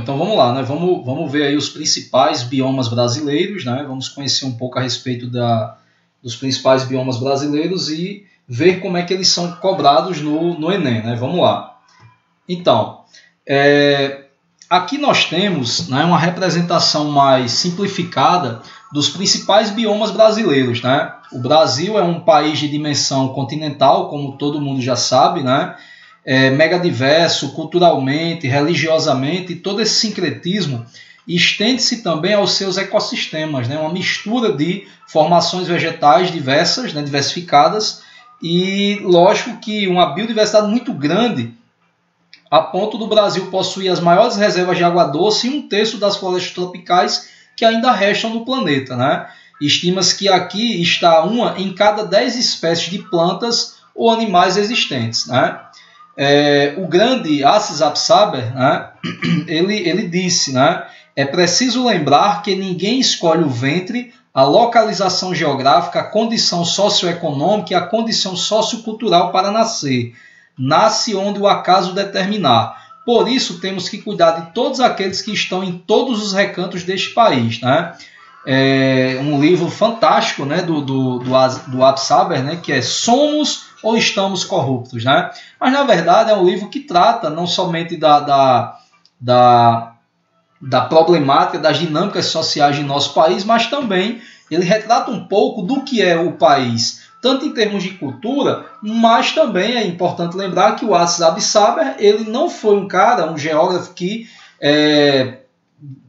então vamos lá, né? Vamos ver aí os principais biomas brasileiros, né? Vamos conhecer um pouco a respeito dos principais biomas brasileiros e ver como é que eles são cobrados no Enem, né? Vamos lá. Então, aqui nós temos, né, uma representação mais simplificada dos principais biomas brasileiros, né? O Brasil é um país de dimensão continental, como todo mundo já sabe, né? Mega diverso culturalmente, religiosamente, e todo esse sincretismo estende-se também aos seus ecossistemas, né? Uma mistura de formações vegetais diversas, né? Diversificadas, e lógico que uma biodiversidade muito grande, a ponto do Brasil possuir as maiores reservas de água doce e 1/3 das florestas tropicais que ainda restam no planeta, né? Estima-se que aqui está uma em cada 10 espécies de plantas ou animais existentes, né? O grande Acis Absaber, né? ele disse, né? É preciso lembrar que ninguém escolhe o ventre, a localização geográfica, a condição socioeconômica e a condição sociocultural para nascer. Nasce onde o acaso determinar. Por isso temos que cuidar de todos aqueles que estão em todos os recantos deste país, né? Um livro fantástico, né, do Absaber, né, que é Somos ou Estamos Corruptos, né? Mas na verdade é um livro que trata não somente da problemática, das dinâmicas sociais de nosso país, mas também ele retrata um pouco do que é o país, tanto em termos de cultura, mas também é importante lembrar que o Acis Absaber, ele não foi um geógrafo que,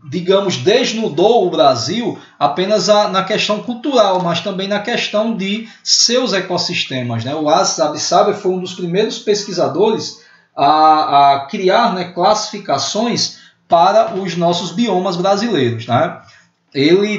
digamos, desnudou o Brasil apenas na questão cultural, mas também na questão de seus ecossistemas, né? O Acis Absaber foi um dos primeiros pesquisadores a criar, né, classificações para os nossos biomas brasileiros, né? Ele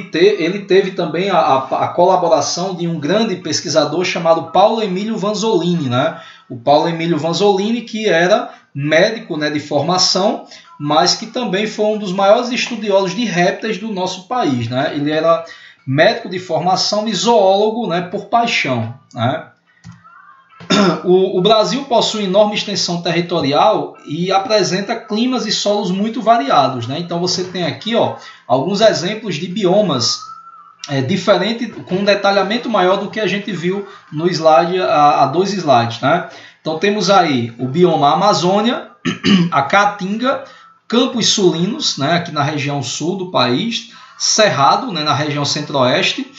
teve também a colaboração de um grande pesquisador chamado Paulo Emílio Vanzolini, né? O Paulo Emílio Vanzolini, que era médico, né, de formação, mas que também foi um dos maiores estudiosos de répteis do nosso país, né? Ele era médico de formação e zoólogo, né, por paixão, né? O Brasil possui enorme extensão territorial e apresenta climas e solos muito variados, né? Então você tem aqui, ó, alguns exemplos de biomas diferentes, com um detalhamento maior do que a gente viu no slide, há 2 slides, né? Então temos aí o bioma Amazônia, a Caatinga, Campos Sulinos, né, aqui na região sul do país, Cerrado, né, na região centro-oeste,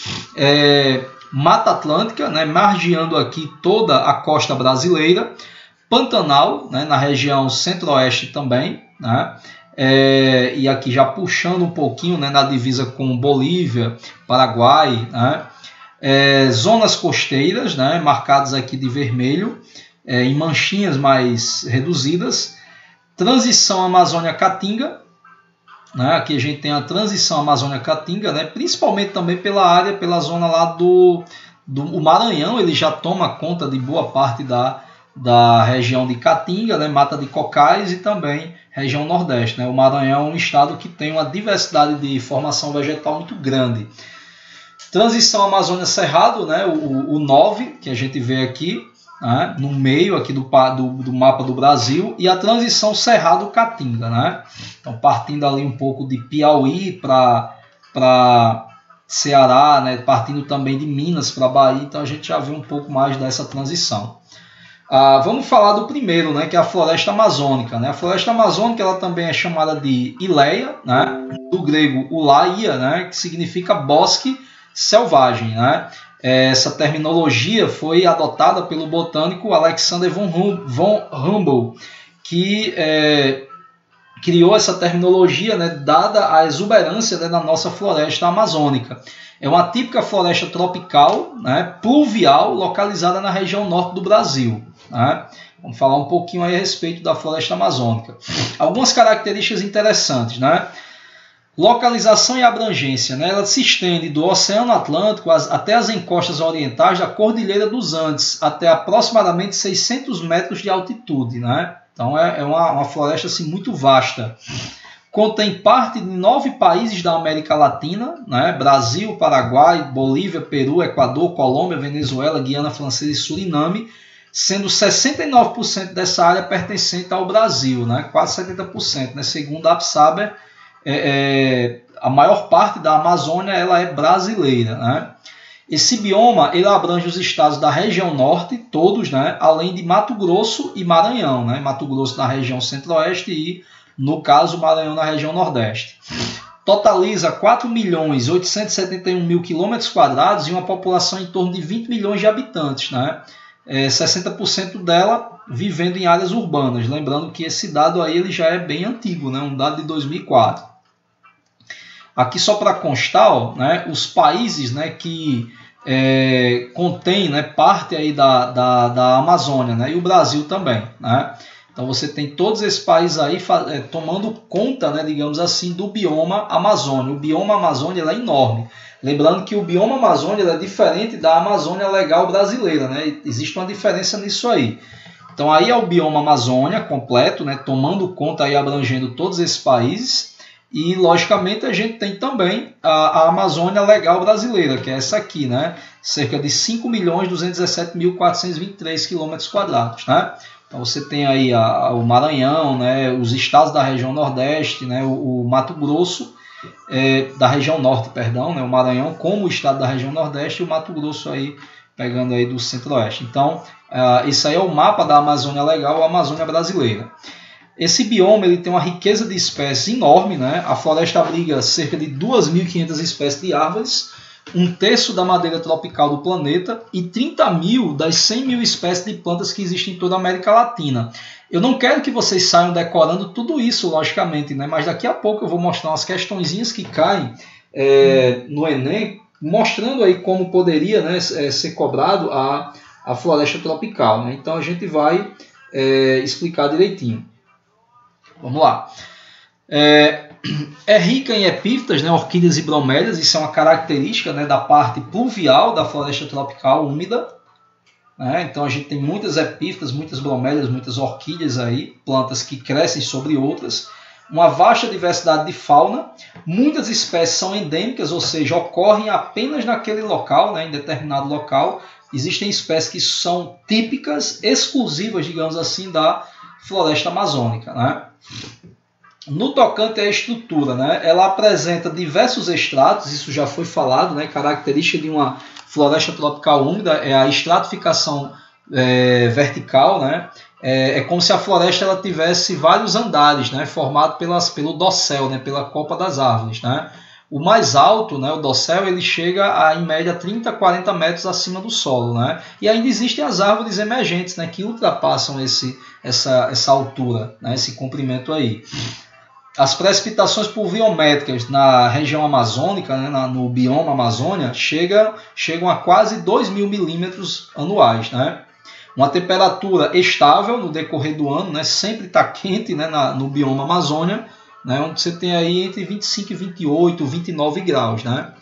Mata Atlântica, né, margeando aqui toda a costa brasileira, Pantanal, né, na região centro-oeste também, né, e aqui já puxando um pouquinho, né, na divisa com Bolívia, Paraguai, né, zonas costeiras, né, marcadas aqui de vermelho, em manchinhas mais reduzidas, transição Amazônia-Caatinga, né? Aqui a gente tem a transição Amazônia-Caatinga, né? Principalmente também pela zona lá do Maranhão, ele já toma conta de boa parte da região de Caatinga, né? Mata de Cocais e também região nordeste, né? O Maranhão é um estado que tem uma diversidade de formação vegetal muito grande. Transição Amazônia-Cerrado, né? O 9, que a gente vê aqui, né, no meio aqui do mapa do Brasil, e a transição Cerrado-Caatinga, né? Então, partindo ali um pouco de Piauí para Ceará, né, partindo também de Minas para Bahia, então a gente já vê um pouco mais dessa transição. Vamos falar do primeiro, né, que é a floresta amazônica, né? A floresta amazônica ela também é chamada de Ileia, né, do grego Ulaia, né, que significa bosque selvagem, né? Essa terminologia foi adotada pelo botânico Alexander von Humboldt, que criou essa terminologia, né, dada a exuberância, né, da nossa floresta amazônica. É uma típica floresta tropical, né, pluvial, localizada na região norte do Brasil, né? Vamos falar um pouquinho aí a respeito da floresta amazônica. Algumas características interessantes, né? Localização e abrangência, né? Ela se estende do Oceano Atlântico até as encostas orientais da Cordilheira dos Andes, até aproximadamente 600 metros de altitude, né? Então é uma floresta assim, muito vasta. Contém parte de 9 países da América Latina, né? Brasil, Paraguai, Bolívia, Peru, Equador, Colômbia, Venezuela, Guiana Francesa e Suriname, sendo 69% dessa área pertencente ao Brasil, né? Quase 70%, né? Segundo a Absaber, a maior parte da Amazônia ela é brasileira, né? Esse bioma ele abrange os estados da região norte, todos, né? Além de Mato Grosso e Maranhão, né? Mato Grosso na região centro-oeste e, no caso, Maranhão na região nordeste. Totaliza 4.871.000 km² e uma população em torno de 20 milhões de habitantes, né? 60% dela vivendo em áreas urbanas. Lembrando que esse dado aí ele já é bem antigo, né? Um dado de 2004. Aqui só para constar, ó, né? Os países, né, que contém, né, parte aí da Amazônia, né? E o Brasil também, né? Então você tem todos esses países aí tomando conta, né, digamos assim, do bioma Amazônia. O bioma Amazônia ele é enorme. Lembrando que o bioma Amazônia ele é diferente da Amazônia legal brasileira, né? Existe uma diferença nisso aí. Então aí é o bioma Amazônia completo, né, tomando conta e abrangendo todos esses países. E logicamente a gente tem também a Amazônia legal brasileira, que é essa aqui, né? Cerca de 5.217.423 km², né? Então você tem aí o Maranhão, né, os estados da região nordeste, né, o Mato Grosso, da região norte, perdão, né, o Maranhão como o estado da região nordeste e o Mato Grosso aí pegando aí do centro-oeste. Então isso aí é o mapa da Amazônia legal, a Amazônia brasileira. Esse bioma ele tem uma riqueza de espécies enorme, né? A floresta abriga cerca de 2.500 espécies de árvores, 1/3 da madeira tropical do planeta e 30.000 das 100.000 espécies de plantas que existem em toda a América Latina. Eu não quero que vocês saiam decorando tudo isso, logicamente, né? Mas daqui a pouco eu vou mostrar umas questõezinhas que caem no Enem, mostrando aí como poderia, né, ser cobrado a floresta tropical, né? Então a gente vai explicar direitinho. Vamos lá. É rica em epífitas, né, orquídeas e bromélias. Isso é uma característica, né, da parte pluvial da floresta tropical úmida, né? Então a gente tem muitas epífitas, muitas bromélias, muitas orquídeas aí, plantas que crescem sobre outras. Uma vasta diversidade de fauna. Muitas espécies são endêmicas, ou seja, ocorrem apenas naquele local, né, em determinado local. Existem espécies que são típicas, exclusivas, digamos assim, da floresta amazônica, né? No tocante à estrutura, né, ela apresenta diversos estratos, isso já foi falado, né, característica de uma floresta tropical úmida é a estratificação vertical, né, é como se a floresta ela tivesse vários andares, né, formado pelo dossel, né, pela copa das árvores, né. O mais alto, né, o dossel, ele chega a, em média, 30 a 40 metros acima do solo, né? E ainda existem as árvores emergentes, né, que ultrapassam essa altura, né, esse comprimento aí. As precipitações pluviométricas na região amazônica, né, no bioma Amazônia, chegam a quase 2.000 milímetros anuais, né? Uma temperatura estável no decorrer do ano, né, sempre está quente, né, no bioma Amazônia, né, onde você tem aí entre 25 e 28, 29 graus, né?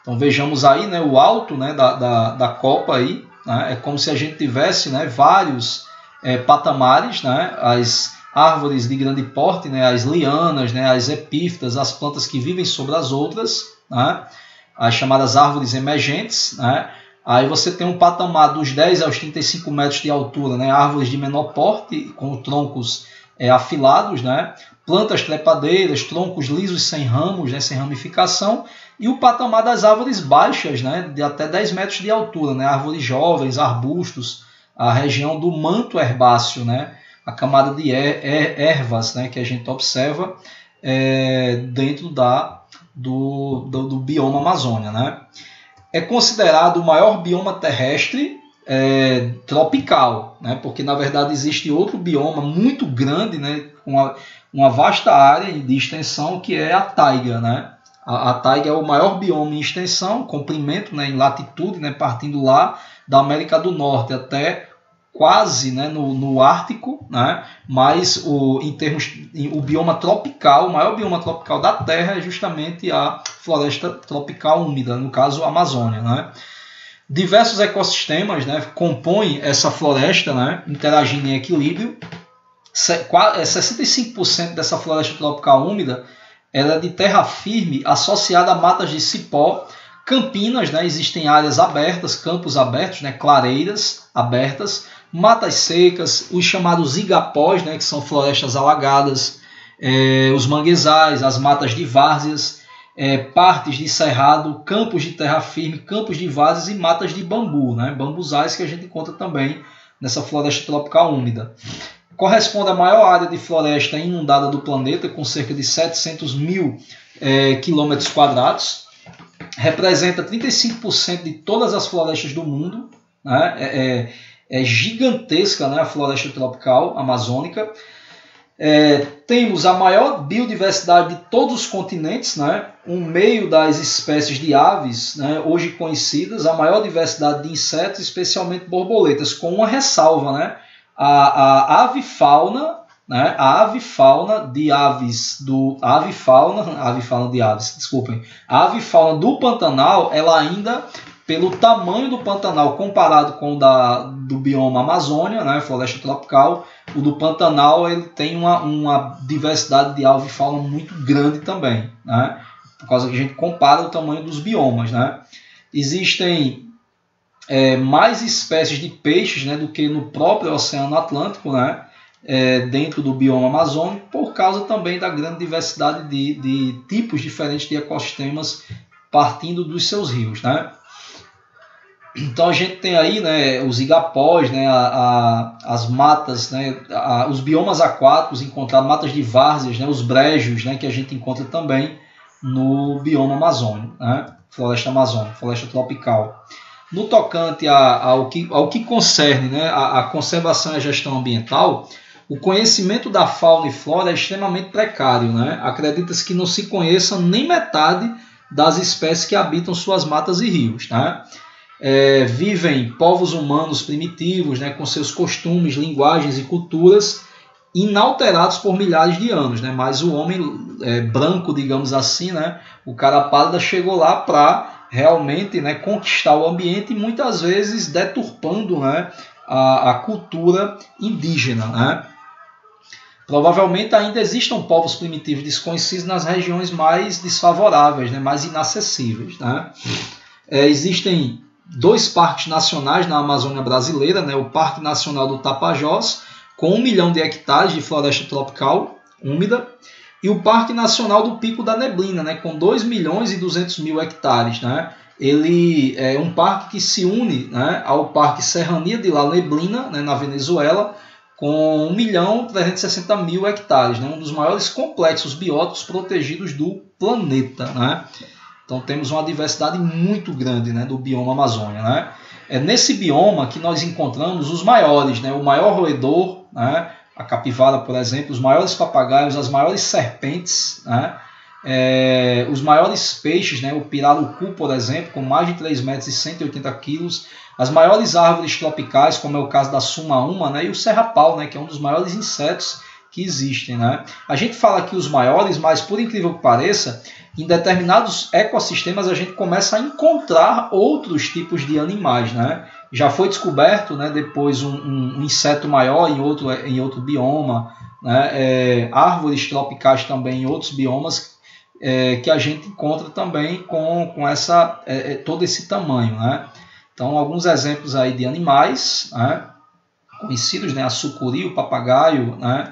Então vejamos aí, né, o alto, né, da copa aí, né, é como se a gente tivesse, né, vários patamares, né, as árvores de grande porte, né, as lianas, né, as epífitas, as plantas que vivem sobre as outras, né, as chamadas árvores emergentes, né. Aí você tem um patamar dos 10 aos 35 metros de altura, né, árvores de menor porte com troncos afilados, né, plantas trepadeiras, troncos lisos sem ramos, né, sem ramificação, e o patamar das árvores baixas, né, de até 10 metros de altura, né, árvores jovens, arbustos, a região do manto herbáceo, né, a camada de ervas, né, que a gente observa dentro do bioma Amazônia, né. É considerado o maior bioma terrestre tropical, né, porque na verdade existe outro bioma muito grande, né, com uma vasta área de extensão que é a taiga, né? A taiga é o maior bioma em extensão, comprimento, né, em latitude, né, partindo lá da América do Norte até quase, né, no Ártico, né? Mas o bioma tropical, o maior bioma tropical da Terra é justamente a floresta tropical úmida, no caso a Amazônia, né? Diversos ecossistemas, né, compõem essa floresta, né, interagindo em equilíbrio. 65% dessa floresta tropical úmida ela é de terra firme associada a matas de cipó, Campinas, né, existem áreas abertas, campos abertos, né, clareiras abertas, matas secas, os chamados igapós, né, que são florestas alagadas, os manguezais, as matas de várzeas, partes de cerrado, campos de terra firme, campos de várzeas e matas de bambu, né, bambuzais que a gente encontra também nessa floresta tropical úmida. Corresponde à maior área de floresta inundada do planeta, com cerca de 700 mil quilômetros quadrados. Representa 35% de todas as florestas do mundo, né? É gigantesca, né, a floresta tropical amazônica. Temos a maior biodiversidade de todos os continentes, né? Um meio das espécies de aves, né, hoje conhecidas, a maior diversidade de insetos, especialmente borboletas, com uma ressalva, né? A avifauna, né, a avifauna de aves a avifauna do Pantanal, ela ainda, pelo tamanho do Pantanal comparado com o do bioma Amazônia, né, floresta tropical, o do Pantanal ele tem uma diversidade de avifauna muito grande também, né, por causa que a gente compara o tamanho dos biomas, né. Existem mais espécies de peixes, né, do que no próprio Oceano Atlântico, né, dentro do bioma amazônico, por causa também da grande diversidade de tipos diferentes de ecossistemas partindo dos seus rios, né? Então a gente tem aí, né, os igapós, né, as matas, né, os biomas aquáticos encontrados, matas de várzeas, né, os brejos, né, que a gente encontra também no bioma amazônico, né, floresta amazônica, floresta tropical. No tocante ao que concerne, né, a conservação e a gestão ambiental, o conhecimento da fauna e flora é extremamente precário, né? Acredita-se que não se conheça nem metade das espécies que habitam suas matas e rios, né? Vivem povos humanos primitivos, né, com seus costumes, linguagens e culturas inalterados por milhares de anos, né? Mas o homem branco, digamos assim, né, o cara pálido chegou lá para realmente, né, conquistar o ambiente e muitas vezes deturpando, né, a cultura indígena, né? Provavelmente ainda existam povos primitivos desconhecidos nas regiões mais desfavoráveis, né, mais inacessíveis, né? Existem 2 parques nacionais na Amazônia brasileira, né, o Parque Nacional do Tapajós, com 1 milhão de hectares de floresta tropical úmida, e o Parque Nacional do Pico da Neblina, né, com 2 milhões e 200 mil hectares. Né? Ele é um parque que se une, né, ao Parque Serrania de La Neblina, né, na Venezuela, com 1.360.000 hectares, né, um dos maiores complexos bióticos protegidos do planeta. Né? Então temos uma diversidade muito grande, né, do bioma Amazônia. Né? É nesse bioma que nós encontramos os maiores, né, o maior roedor, né, a capivara, por exemplo, os maiores papagaios, as maiores serpentes, né, os maiores peixes, né, o pirarucu, por exemplo, com mais de 3 metros e 180 quilos, as maiores árvores tropicais, como é o caso da sumaúma, né, e o serrapau, né, que é um dos maiores insetos que existem. Né? A gente fala aqui os maiores, mas por incrível que pareça, em determinados ecossistemas a gente começa a encontrar outros tipos de animais. Né? Já foi descoberto, né, depois um inseto maior em outro bioma, né? Árvores tropicais também em outros biomas, que a gente encontra também com todo esse tamanho. Né? Então, alguns exemplos aí de animais, né, conhecidos, né, a sucuri, o papagaio, né,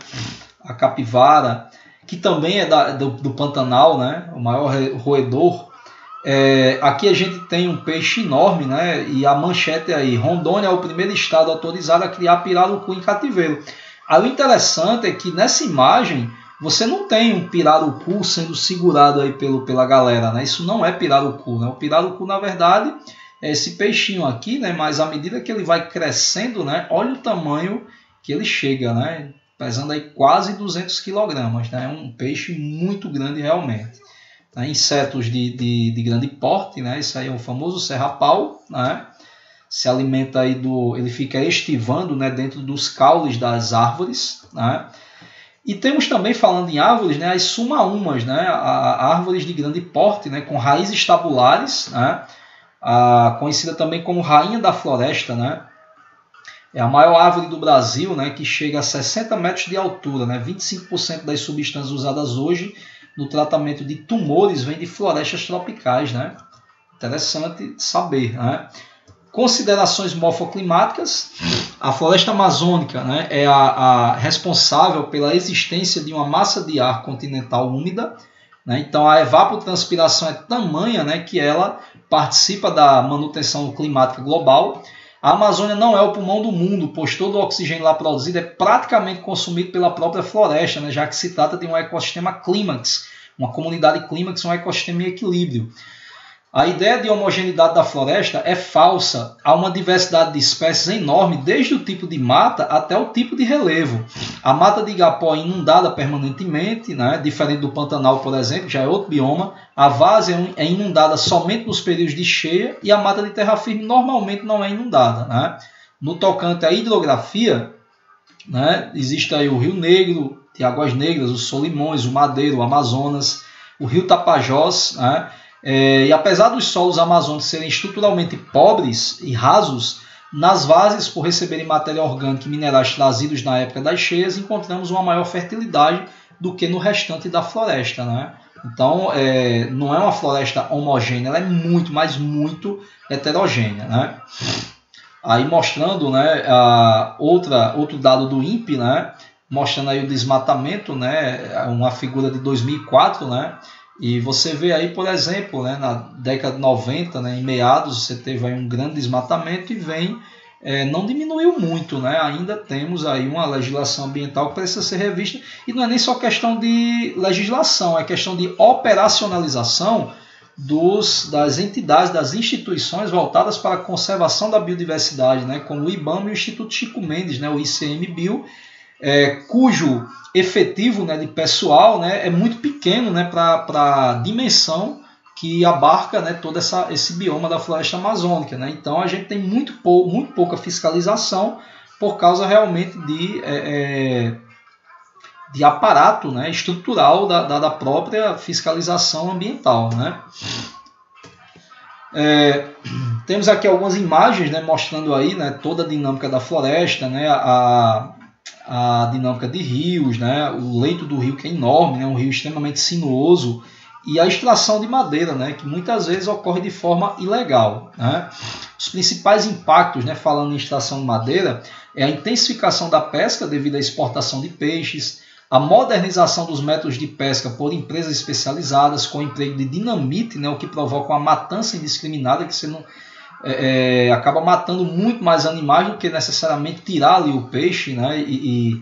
a capivara, que também é do Pantanal, né, o maior roedor. Aqui a gente tem um peixe enorme, né, e a manchete aí: Rondônia é o primeiro estado autorizado a criar pirarucu em cativeiro. Aí o interessante é que nessa imagem você não tem um pirarucu sendo segurado aí pela galera, né? Isso não é pirarucu, né? O pirarucu, na verdade, é esse peixinho aqui, né? Mas à medida que ele vai crescendo, né, olha o tamanho que ele chega, né? Pesando aí quase 200 kg, né? É um peixe muito grande realmente. Né? Insetos de grande porte, né? Isso aí é o famoso serrapau, né? Se alimenta aí ele fica estivando, né, dentro dos caules das árvores, né? E temos também, falando em árvores, né, as sumaúmas, né, árvores de grande porte, né, com raízes tabulares, né, conhecida também como rainha da floresta. Né, é a maior árvore do Brasil, né, que chega a 60 metros de altura. Né, 25% das substâncias usadas hoje no tratamento de tumores vem de florestas tropicais. Né. Interessante saber, né? Considerações morfoclimáticas. A floresta amazônica, né, é a responsável pela existência de uma massa de ar continental úmida, né? Então a evapotranspiração é tamanha, né, que ela participa da manutenção climática global. A Amazônia não é o pulmão do mundo, pois todo o oxigênio lá produzido é praticamente consumido pela própria floresta, né, já que se trata de um ecossistema clímax, uma comunidade clímax, um ecossistema em equilíbrio. A ideia de homogeneidade da floresta é falsa. Há uma diversidade de espécies enorme, desde o tipo de mata até o tipo de relevo. A mata de igapó é inundada permanentemente, né? Diferente do Pantanal, por exemplo, já é outro bioma. A várzea é inundada somente nos períodos de cheia e a mata de terra firme normalmente não é inundada, né? No tocante à hidrografia, né, existe aí o Rio Negro, de Águas Negras, os Solimões, o Madeiro, o Amazonas, o Rio Tapajós, né? E apesar dos solos amazônicos serem estruturalmente pobres e rasos, nas várzeas, por receberem matéria orgânica e minerais trazidos na época das cheias, encontramos uma maior fertilidade do que no restante da floresta, né? Então, não é uma floresta homogênea, ela é muito, mas muito heterogênea, né? Aí mostrando, né, outro dado do INPE, né, mostrando aí o desmatamento, né, uma figura de 2004, né? E você vê aí, por exemplo, né, na década de 90, né, em meados, você teve aí um grande desmatamento e não diminuiu muito, né? Ainda temos aí uma legislação ambiental que precisa ser revista. E não é nem só questão de legislação, é questão de operacionalização das entidades, das instituições voltadas para a conservação da biodiversidade, né, como o IBAMA e o Instituto Chico Mendes, né, o ICMBio, cujo efetivo, né, de pessoal, né, é muito pequeno, né, para a dimensão que abarca, né, todo esse bioma da floresta amazônica, né? Então a gente tem muito pouca fiscalização por causa realmente de aparato, né, estrutural da própria fiscalização ambiental, né? Temos aqui algumas imagens, né, mostrando aí, né, toda a dinâmica da floresta, né, a dinâmica de rios, né, o leito do rio que é enorme, né, um rio extremamente sinuoso, e a extração de madeira, né, que muitas vezes ocorre de forma ilegal, né? Os principais impactos, né, falando em extração de madeira, é a intensificação da pesca devido à exportação de peixes, a modernização dos métodos de pesca por empresas especializadas com o emprego de dinamite, né, o que provoca uma matança indiscriminada, que você não acaba matando muito mais animais do que necessariamente tirar ali o peixe, né, e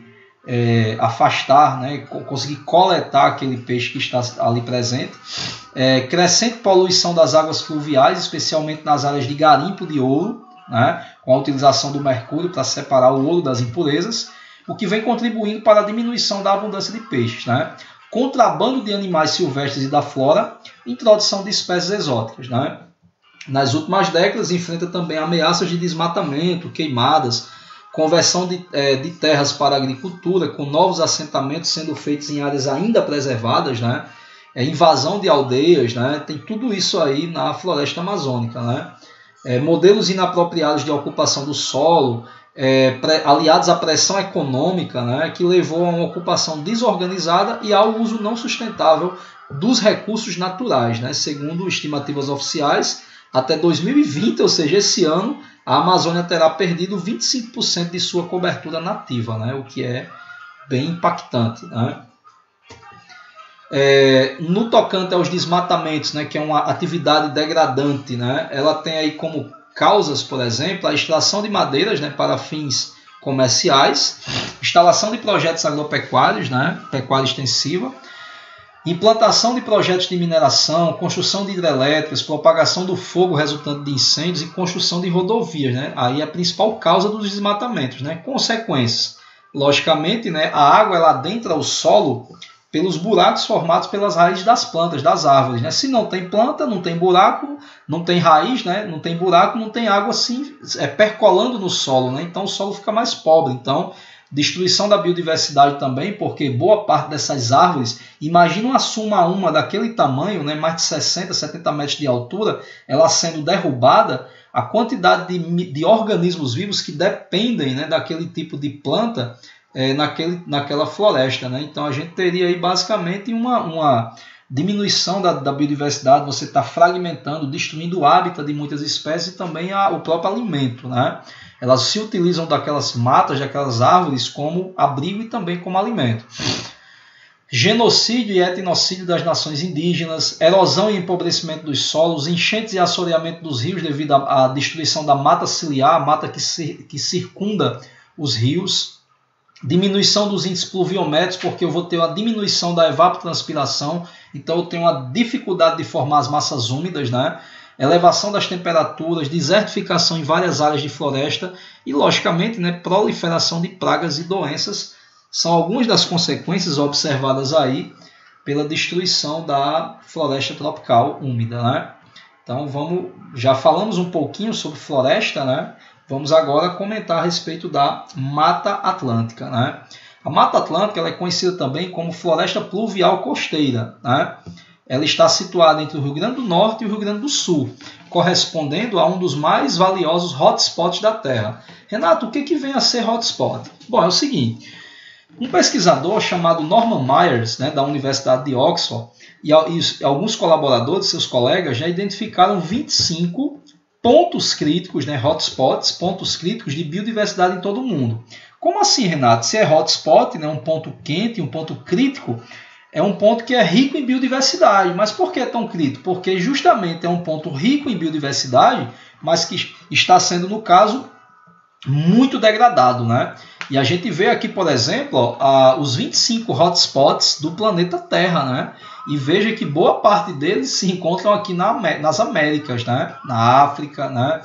afastar, né, conseguir coletar aquele peixe que está ali presente. Crescente poluição das águas fluviais, especialmente nas áreas de garimpo de ouro, né, com a utilização do mercúrio para separar o ouro das impurezas, o que vem contribuindo para a diminuição da abundância de peixes, né? Contrabando de animais silvestres e da flora, introdução de espécies exóticas, né? Nas últimas décadas, enfrenta também ameaças de desmatamento, queimadas, conversão de terras para agricultura, com novos assentamentos sendo feitos em áreas ainda preservadas, né? Invasão de aldeias, né? Tem tudo isso aí na floresta amazônica, né? Modelos inapropriados de ocupação do solo, aliados à pressão econômica, né? Que levou a uma ocupação desorganizada e ao uso não sustentável dos recursos naturais, né? Segundo estimativas oficiais, até 2020, ou seja, esse ano, a Amazônia terá perdido 25% de sua cobertura nativa, né? O que é bem impactante, né? No tocante aos desmatamentos, né, que é uma atividade degradante, né? Ela tem aí como causas, por exemplo, a extração de madeiras, né, para fins comerciais, instalação de projetos agropecuários, né, pecuária extensiva, implantação de projetos de mineração, construção de hidrelétricas, propagação do fogo resultante de incêndios e construção de rodovias, né? Aí é a principal causa dos desmatamentos, né? Consequências, logicamente, né, a água ela adentra o solo pelos buracos formados pelas raízes das plantas, das árvores, né? Se não tem planta, não tem buraco, não tem raiz, né? Não tem buraco, não tem água assim percolando no solo, né? Então o solo fica mais pobre. Então, destruição da biodiversidade também, porque boa parte dessas árvores, imagina uma daquele tamanho, né? Mais de 60, 70 metros de altura, ela sendo derrubada, a quantidade de organismos vivos que dependem, né, daquele tipo de planta naquela floresta, né? Então a gente teria aí basicamente uma diminuição da biodiversidade, você está fragmentando, destruindo o hábitat de muitas espécies e também o próprio alimento, né? Elas se utilizam daquelas matas, daquelas árvores como abrigo e também como alimento. Genocídio e etnocídio das nações indígenas, erosão e empobrecimento dos solos, enchentes e assoreamento dos rios devido à destruição da mata ciliar, a mata que circunda os rios, diminuição dos índices pluviométricos, porque eu vou ter uma diminuição da evapotranspiração, então eu tenho uma dificuldade de formar as massas úmidas, né? Elevação das temperaturas, desertificação em várias áreas de floresta e, logicamente, né, proliferação de pragas e doenças são algumas das consequências observadas aí pela destruição da floresta tropical úmida, né? Então já falamos um pouquinho sobre floresta, né? Vamos agora comentar a respeito da Mata Atlântica, né? A Mata Atlântica ela é conhecida também como floresta pluvial costeira, né? Ela está situada entre o Rio Grande do Norte e o Rio Grande do Sul, correspondendo a um dos mais valiosos hotspots da Terra. Renato, o que vem a ser hotspot? Bom, é o seguinte, um pesquisador chamado Norman Myers, né, da Universidade de Oxford, e alguns colaboradores, seus colegas, já identificaram 25 pontos críticos, né, hotspots, pontos críticos de biodiversidade em todo o mundo. Como assim, Renato? Se é hotspot, né, um ponto quente, um ponto crítico, é um ponto que é rico em biodiversidade. Mas por que é tão crítico? Porque justamente é um ponto rico em biodiversidade, mas que está sendo, no caso, muito degradado, né? E a gente vê aqui, por exemplo, os 25 hotspots do planeta Terra, né? E veja que boa parte deles se encontram aqui nas Américas, né? Na África, né?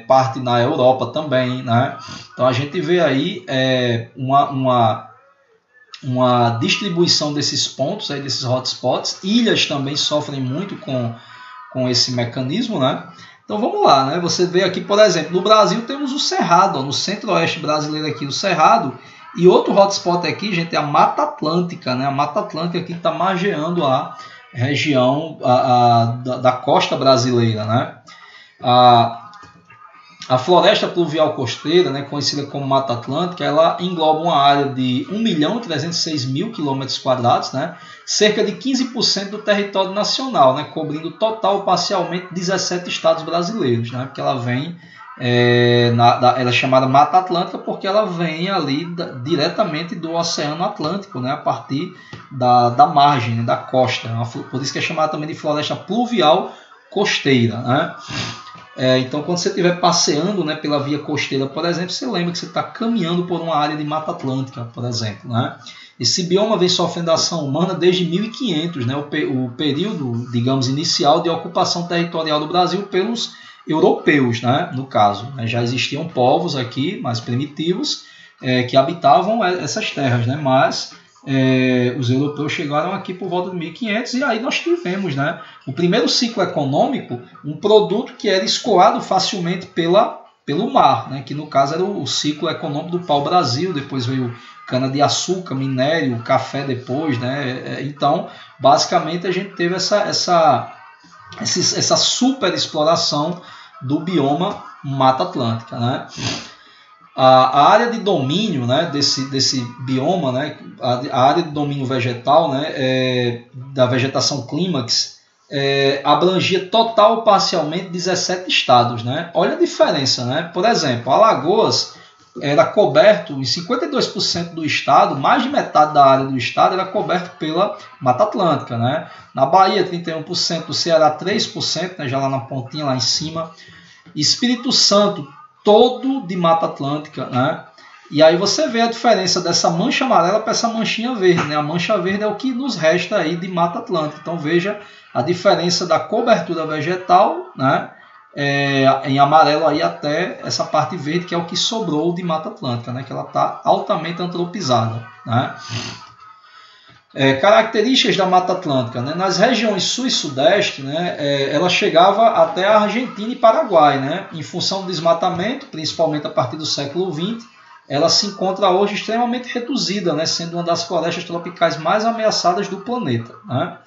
Parte na Europa também, né? Então a gente vê aí uma distribuição desses pontos, aí, desses hotspots. Ilhas também sofrem muito com esse mecanismo, né? Então vamos lá, né? Você vê aqui, por exemplo, no Brasil temos o Cerrado, ó, no centro-oeste brasileiro aqui o Cerrado, e outro hotspot aqui, gente, é a Mata Atlântica, né? A Mata Atlântica aqui está margeando a região da costa brasileira, né? A floresta pluvial costeira, né, conhecida como Mata Atlântica, ela engloba uma área de 1.306.000 km², né, cerca de 15% do território nacional, né, cobrindo total ou parcialmente 17 estados brasileiros, né, porque ela vem, ela é chamada Mata Atlântica porque ela vem ali diretamente do Oceano Atlântico, né, a partir da margem, né, da costa, por isso que é chamada também de floresta pluvial costeira, né. Então, quando você estiver passeando, né, pela via costeira, por exemplo, você lembra que você está caminhando por uma área de Mata Atlântica, por exemplo, né? Esse bioma vem sofrendo ação humana desde 1500, né, o período, digamos, inicial de ocupação territorial do Brasil pelos europeus, né, no caso. Né? Já existiam povos aqui, mais primitivos, que habitavam essas terras, né, mas os europeus chegaram aqui por volta de 1500 e aí nós tivemos, né, o primeiro ciclo econômico, um produto que era escoado facilmente pelo mar, né, que no caso era o ciclo econômico do pau-brasil, depois veio cana-de-açúcar, minério, café depois, né, então basicamente a gente teve essa super exploração do bioma Mata Atlântica, né. A área de domínio, né, desse bioma, né, a área de domínio vegetal, né, da vegetação clímax, abrangia total ou parcialmente 17 estados. Né? Olha a diferença. Né? Por exemplo, Alagoas era coberto, em 52% do estado, mais de metade da área do estado era coberto pela Mata Atlântica. Né? Na Bahia, 31%, do Ceará, 3%, né, já lá na pontinha, lá em cima. Espírito Santo, todo de Mata Atlântica, né? E aí você vê a diferença dessa mancha amarela para essa manchinha verde, né? A mancha verde é o que nos resta aí de Mata Atlântica. Então veja a diferença da cobertura vegetal, né? Em amarelo aí até essa parte verde, que é o que sobrou de Mata Atlântica, né? Que ela está altamente antropizada, né? Características da Mata Atlântica, né? Nas regiões sul e sudeste, né, ela chegava até a Argentina e Paraguai, né? Em função do desmatamento, principalmente a partir do século XX, ela se encontra hoje extremamente reduzida, né? Sendo uma das florestas tropicais mais ameaçadas do planeta. Né?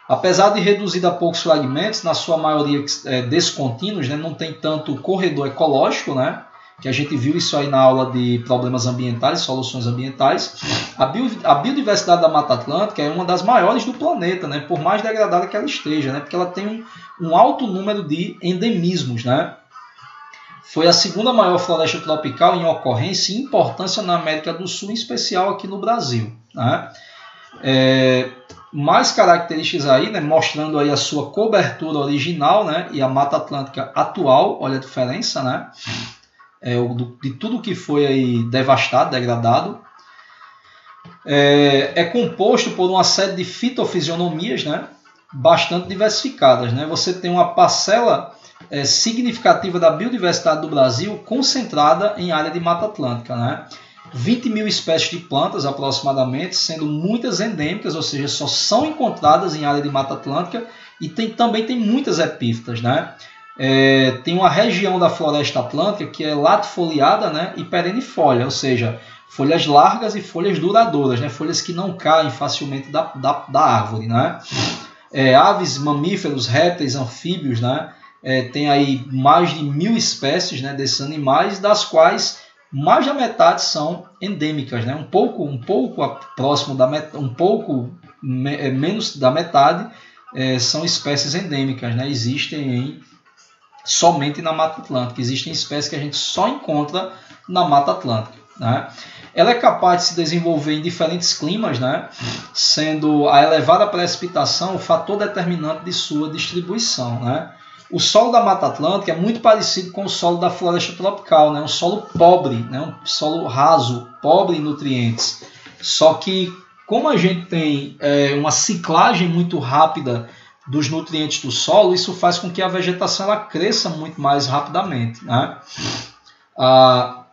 Apesar de reduzida a poucos fragmentos, na sua maioria descontínuos, né? Não tem tanto corredor ecológico, né? que a gente viu isso aí na aula de problemas ambientais, soluções ambientais. A biodiversidade da Mata Atlântica é uma das maiores do planeta, né? Por mais degradada que ela esteja, né? Porque ela tem um alto número de endemismos, né? Foi a segunda maior floresta tropical em ocorrência e importância na América do Sul, em especial aqui no Brasil, né? Mais características aí, né, mostrando aí a sua cobertura original, né, e a Mata Atlântica atual, olha a diferença, né, de tudo que foi aí devastado, degradado. É composto por uma série de fitofisionomias, né, bastante diversificadas, né. Você tem uma parcela significativa da biodiversidade do Brasil concentrada em área de Mata Atlântica, né. 20 mil espécies de plantas aproximadamente, sendo muitas endêmicas, ou seja, só são encontradas em área de Mata Atlântica, e também tem muitas epífitas, né? Tem uma região da floresta atlântica que é latifoliada, né, e perennifolia, ou seja, folhas largas e folhas duradouras, né, folhas que não caem facilmente da árvore, né? Aves, mamíferos, répteis, anfíbios, né? Tem aí mais de 1000 espécies, né, desses animais, das quais mais da metade são endêmicas, né? Um pouco próximo da metade, menos da metade são espécies endêmicas, né? Existem somente na Mata Atlântica. Existem espécies que a gente só encontra na Mata Atlântica, né? Ela é capaz de se desenvolver em diferentes climas, né? Sendo a elevada precipitação o fator determinante de sua distribuição, né? O solo da Mata Atlântica é muito parecido com o solo da floresta tropical, né? Um solo pobre, né? Um solo raso, pobre em nutrientes. Só que, como a gente tem uma ciclagem muito rápida dos nutrientes do solo, isso faz com que a vegetação ela cresça muito mais rapidamente, né? A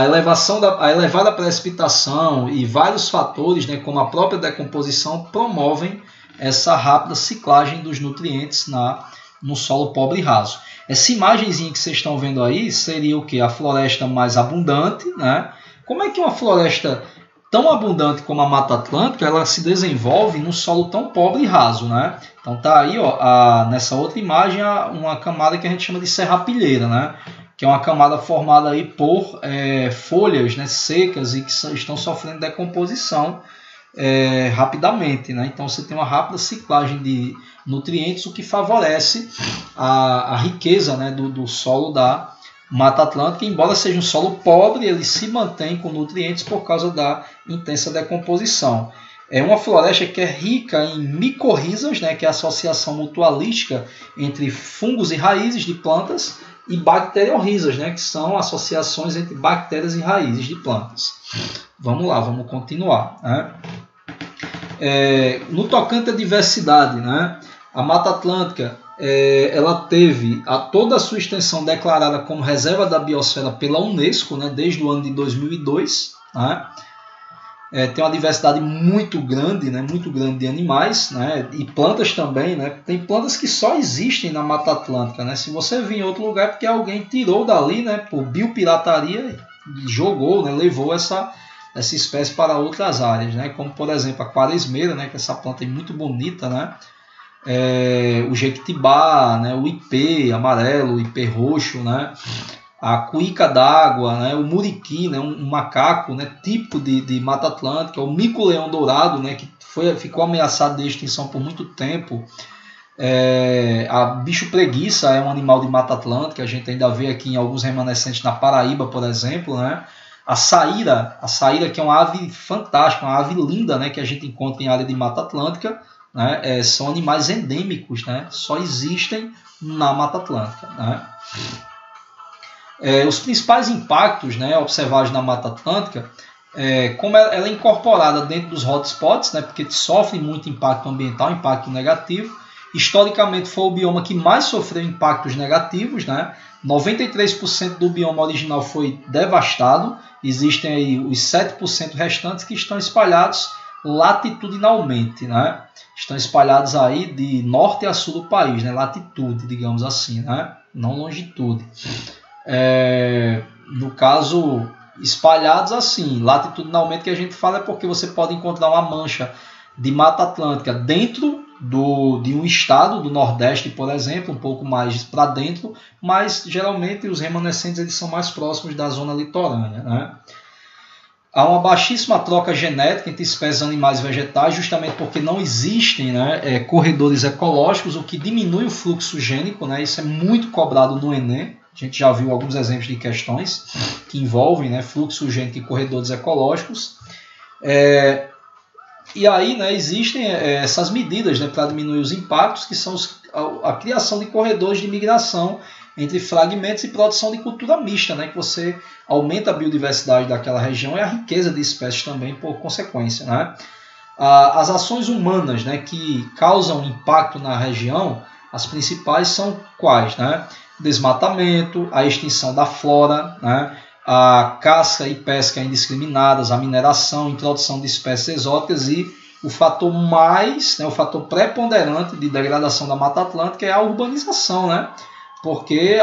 elevada precipitação e vários fatores, né, como a própria decomposição, promovem essa rápida ciclagem dos nutrientes no solo pobre e raso. Essa imagenzinha que vocês estão vendo aí seria o que? A floresta mais abundante, né? Como é que uma floresta tão abundante como a Mata Atlântica ela se desenvolve num solo tão pobre e raso, né? Então tá aí, ó, nessa outra imagem, uma camada que a gente chama de serrapilheira, né? Que é uma camada formada aí por folhas, né, secas e que estão sofrendo decomposição rapidamente, né? Então você tem uma rápida ciclagem de nutrientes, o que favorece a riqueza, né, do solo da Mata Atlântica. Embora seja um solo pobre, ele se mantém com nutrientes por causa da intensa decomposição. É uma floresta que é rica em micorrizas, né, que é a associação mutualística entre fungos e raízes de plantas, e bacteriorrizas, né, que são associações entre bactérias e raízes de plantas. Vamos lá, vamos continuar, né? No tocante à diversidade, né, a Mata Atlântica ela teve toda a sua extensão declarada como reserva da biosfera pela Unesco, né, desde o ano de 2002. Né? Tem uma diversidade muito grande, né, muito grande de animais, né, e plantas também. Né? Tem plantas que só existem na Mata Atlântica. Né? Se você vir em outro lugar é porque alguém tirou dali, né, por biopirataria, jogou, né, levou essa espécie para outras áreas, né? Como por exemplo a quaresmeira, né, que essa planta é muito bonita, né? O jequitibá, né, o ipê amarelo, o ipê roxo, né, a cuíca d'água, né, o muriqui, né, um macaco, né, típico de Mata Atlântica, o mico-leão dourado, né, que ficou ameaçado de extinção por muito tempo. A bicho preguiça é um animal de Mata Atlântica, a gente ainda vê aqui em alguns remanescentes na Paraíba, por exemplo, né. A saíra que é uma ave fantástica, uma ave linda, né, que a gente encontra em área de Mata Atlântica, né, são animais endêmicos, né, só existem na Mata Atlântica. Né. Os principais impactos, né, observados na Mata Atlântica, como ela é incorporada dentro dos hotspots, né, porque sofre muito impacto ambiental, impacto negativo. Historicamente foi o bioma que mais sofreu impactos negativos, né? 93% do bioma original foi devastado, existem aí os 7% restantes que estão espalhados latitudinalmente, né? Estão espalhados aí de norte a sul do país, né? Latitude, digamos assim, né? Não longitude. No caso, espalhados assim, latitudinalmente, que a gente fala é porque você pode encontrar uma mancha de Mata Atlântica dentro de um estado do Nordeste, por exemplo, um pouco mais para dentro, mas geralmente os remanescentes eles são mais próximos da zona litorânea, né? Há uma baixíssima troca genética entre espécies animais e vegetais, justamente porque não existem, né, corredores ecológicos, o que diminui o fluxo gênico, né? Isso é muito cobrado no Enem. A gente já viu alguns exemplos de questões que envolvem, né, fluxo gênico e corredores ecológicos. E aí, né, existem essas medidas, né, para diminuir os impactos, que são a criação de corredores de migração entre fragmentos e produção de cultura mista, né, que você aumenta a biodiversidade daquela região e a riqueza de espécies também por consequência, né. As ações humanas, né, que causam impacto na região, as principais são quais, né? Desmatamento, a extinção da flora, né, a caça e pesca indiscriminadas, a mineração, a introdução de espécies exóticas e o fator o fator preponderante de degradação da Mata Atlântica é a urbanização, né? Porque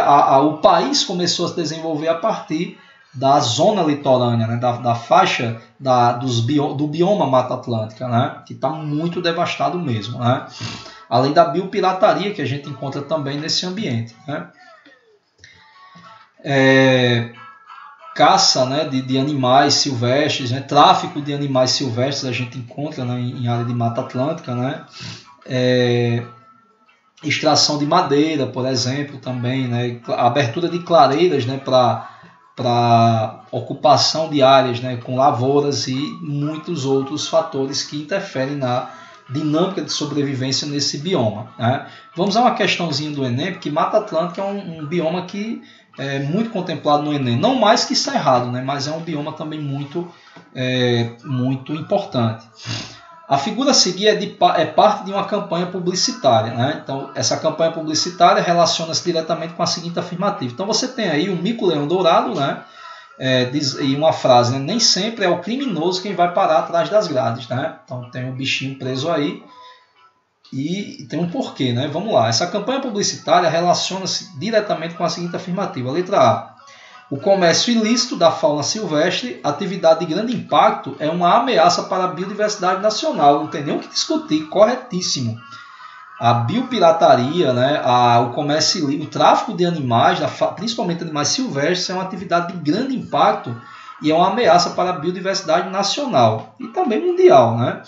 o país começou a se desenvolver a partir da zona litorânea, né? da faixa do bioma Mata Atlântica, né? Que está muito devastado mesmo, né? Além da biopirataria que a gente encontra também nesse ambiente, né? Caça, né, de animais silvestres, né, tráfico de animais silvestres a gente encontra, né, em área de Mata Atlântica, né, extração de madeira, por exemplo, também, né, a abertura de clareiras, né, para ocupação de áreas, né, com lavouras e muitos outros fatores que interferem na dinâmica de sobrevivência nesse bioma, né. Vamos a uma questãozinha do Enem, porque Mata Atlântica é um bioma que é muito contemplado no Enem, não mais que Cerrado, né, mas é um bioma também muito importante. A figura a seguir é parte de uma campanha publicitária, né? Então, essa campanha publicitária relaciona-se diretamente com a seguinte afirmativa. Então, você tem aí um mico-leão dourado, né? E uma frase, né? Nem sempre é o criminoso quem vai parar atrás das grades, né? Então, tem um bichinho preso aí. E tem um porquê, né? Vamos lá. Essa campanha publicitária relaciona-se diretamente com a seguinte afirmativa. Letra A. O comércio ilícito da fauna silvestre, atividade de grande impacto, é uma ameaça para a biodiversidade nacional. Não tem nem o que discutir. Corretíssimo. A biopirataria, né? O comércio, o tráfico de animais, principalmente animais silvestres, é uma atividade de grande impacto e é uma ameaça para a biodiversidade nacional e também mundial, né?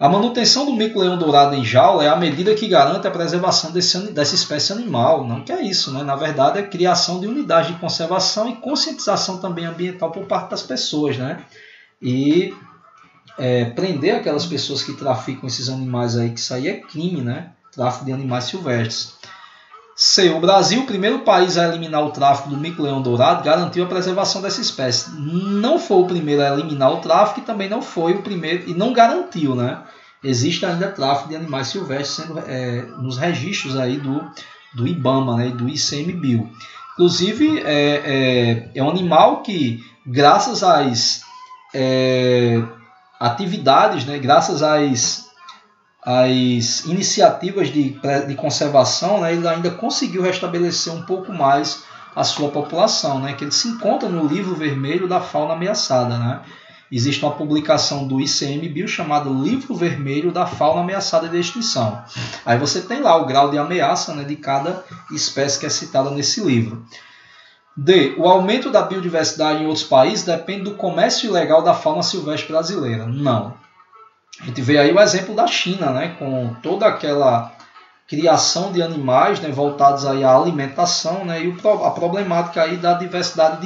A manutenção do mico-leão dourado em jaula é a medida que garante a preservação dessa espécie animal. Não que é isso, né? Na verdade, é a criação de unidades de conservação e conscientização também ambiental por parte das pessoas, né? E prender aquelas pessoas que traficam esses animais aí, que isso aí é crime, né? Tráfico de animais silvestres. C. O Brasil, o primeiro país a eliminar o tráfico do mico-leão dourado, garantiu a preservação dessa espécie. Não foi o primeiro a eliminar o tráfico e também não foi o primeiro, e não garantiu, né? Existe ainda tráfico de animais silvestres sendo, nos registros aí do IBAMA, né, e do ICMBio. Inclusive, é um animal que, graças às atividades, né, graças às iniciativas de conservação, né, ele ainda conseguiu restabelecer um pouco mais a sua população, né, que ele se encontra no livro vermelho da fauna ameaçada, né. Existe uma publicação do ICMBio chamada Livro Vermelho da Fauna Ameaçada de Extinção. Aí você tem lá o grau de ameaça, né, de cada espécie que é citada nesse livro. D. O aumento da biodiversidade em outros países depende do comércio ilegal da fauna silvestre brasileira. Não. A gente vê aí o exemplo da China, né, com toda aquela criação de animais, né, voltados aí à alimentação, né, e a problemática aí da diversidade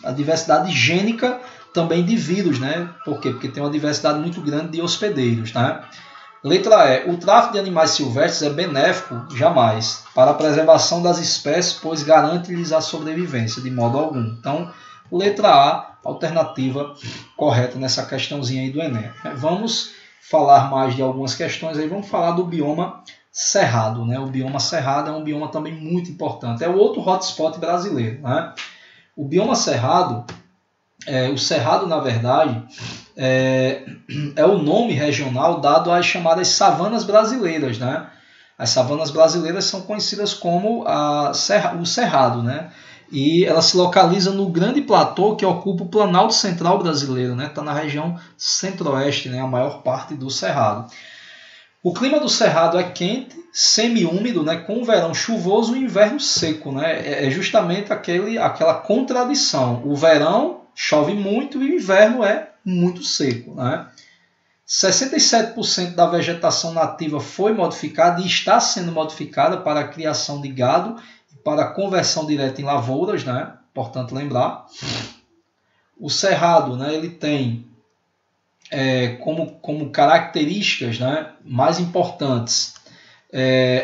a diversidade gênica também de vírus, né? Por quê? Porque tem uma diversidade muito grande de hospedeiros, né? Letra E. O tráfico de animais silvestres é benéfico? Jamais. Para a preservação das espécies, pois garante-lhes a sobrevivência, de modo algum. Então, letra A, alternativa correta nessa questãozinha aí do Enem. Vamos falar mais de algumas questões aí. Vamos falar do bioma cerrado, né? O bioma cerrado é um bioma também muito importante. É o outro hotspot brasileiro, né? O bioma cerrado... o cerrado, na verdade, é o nome regional dado às chamadas savanas brasileiras, né? As savanas brasileiras são conhecidas como o cerrado, né? E ela se localiza no grande platô que ocupa o Planalto Central brasileiro, né? Está na região centro-oeste, né? A maior parte do cerrado. O clima do Cerrado é quente, semiúmido, né, com o verão chuvoso e o inverno seco. Né? É justamente aquela contradição. O verão chove muito e o inverno é muito seco. Né? 67% da vegetação nativa foi modificada e está sendo modificada para a criação de gado e para a conversão direta em lavouras. Né? Importante lembrar. O Cerrado, né, ele tem como características, né, mais importantes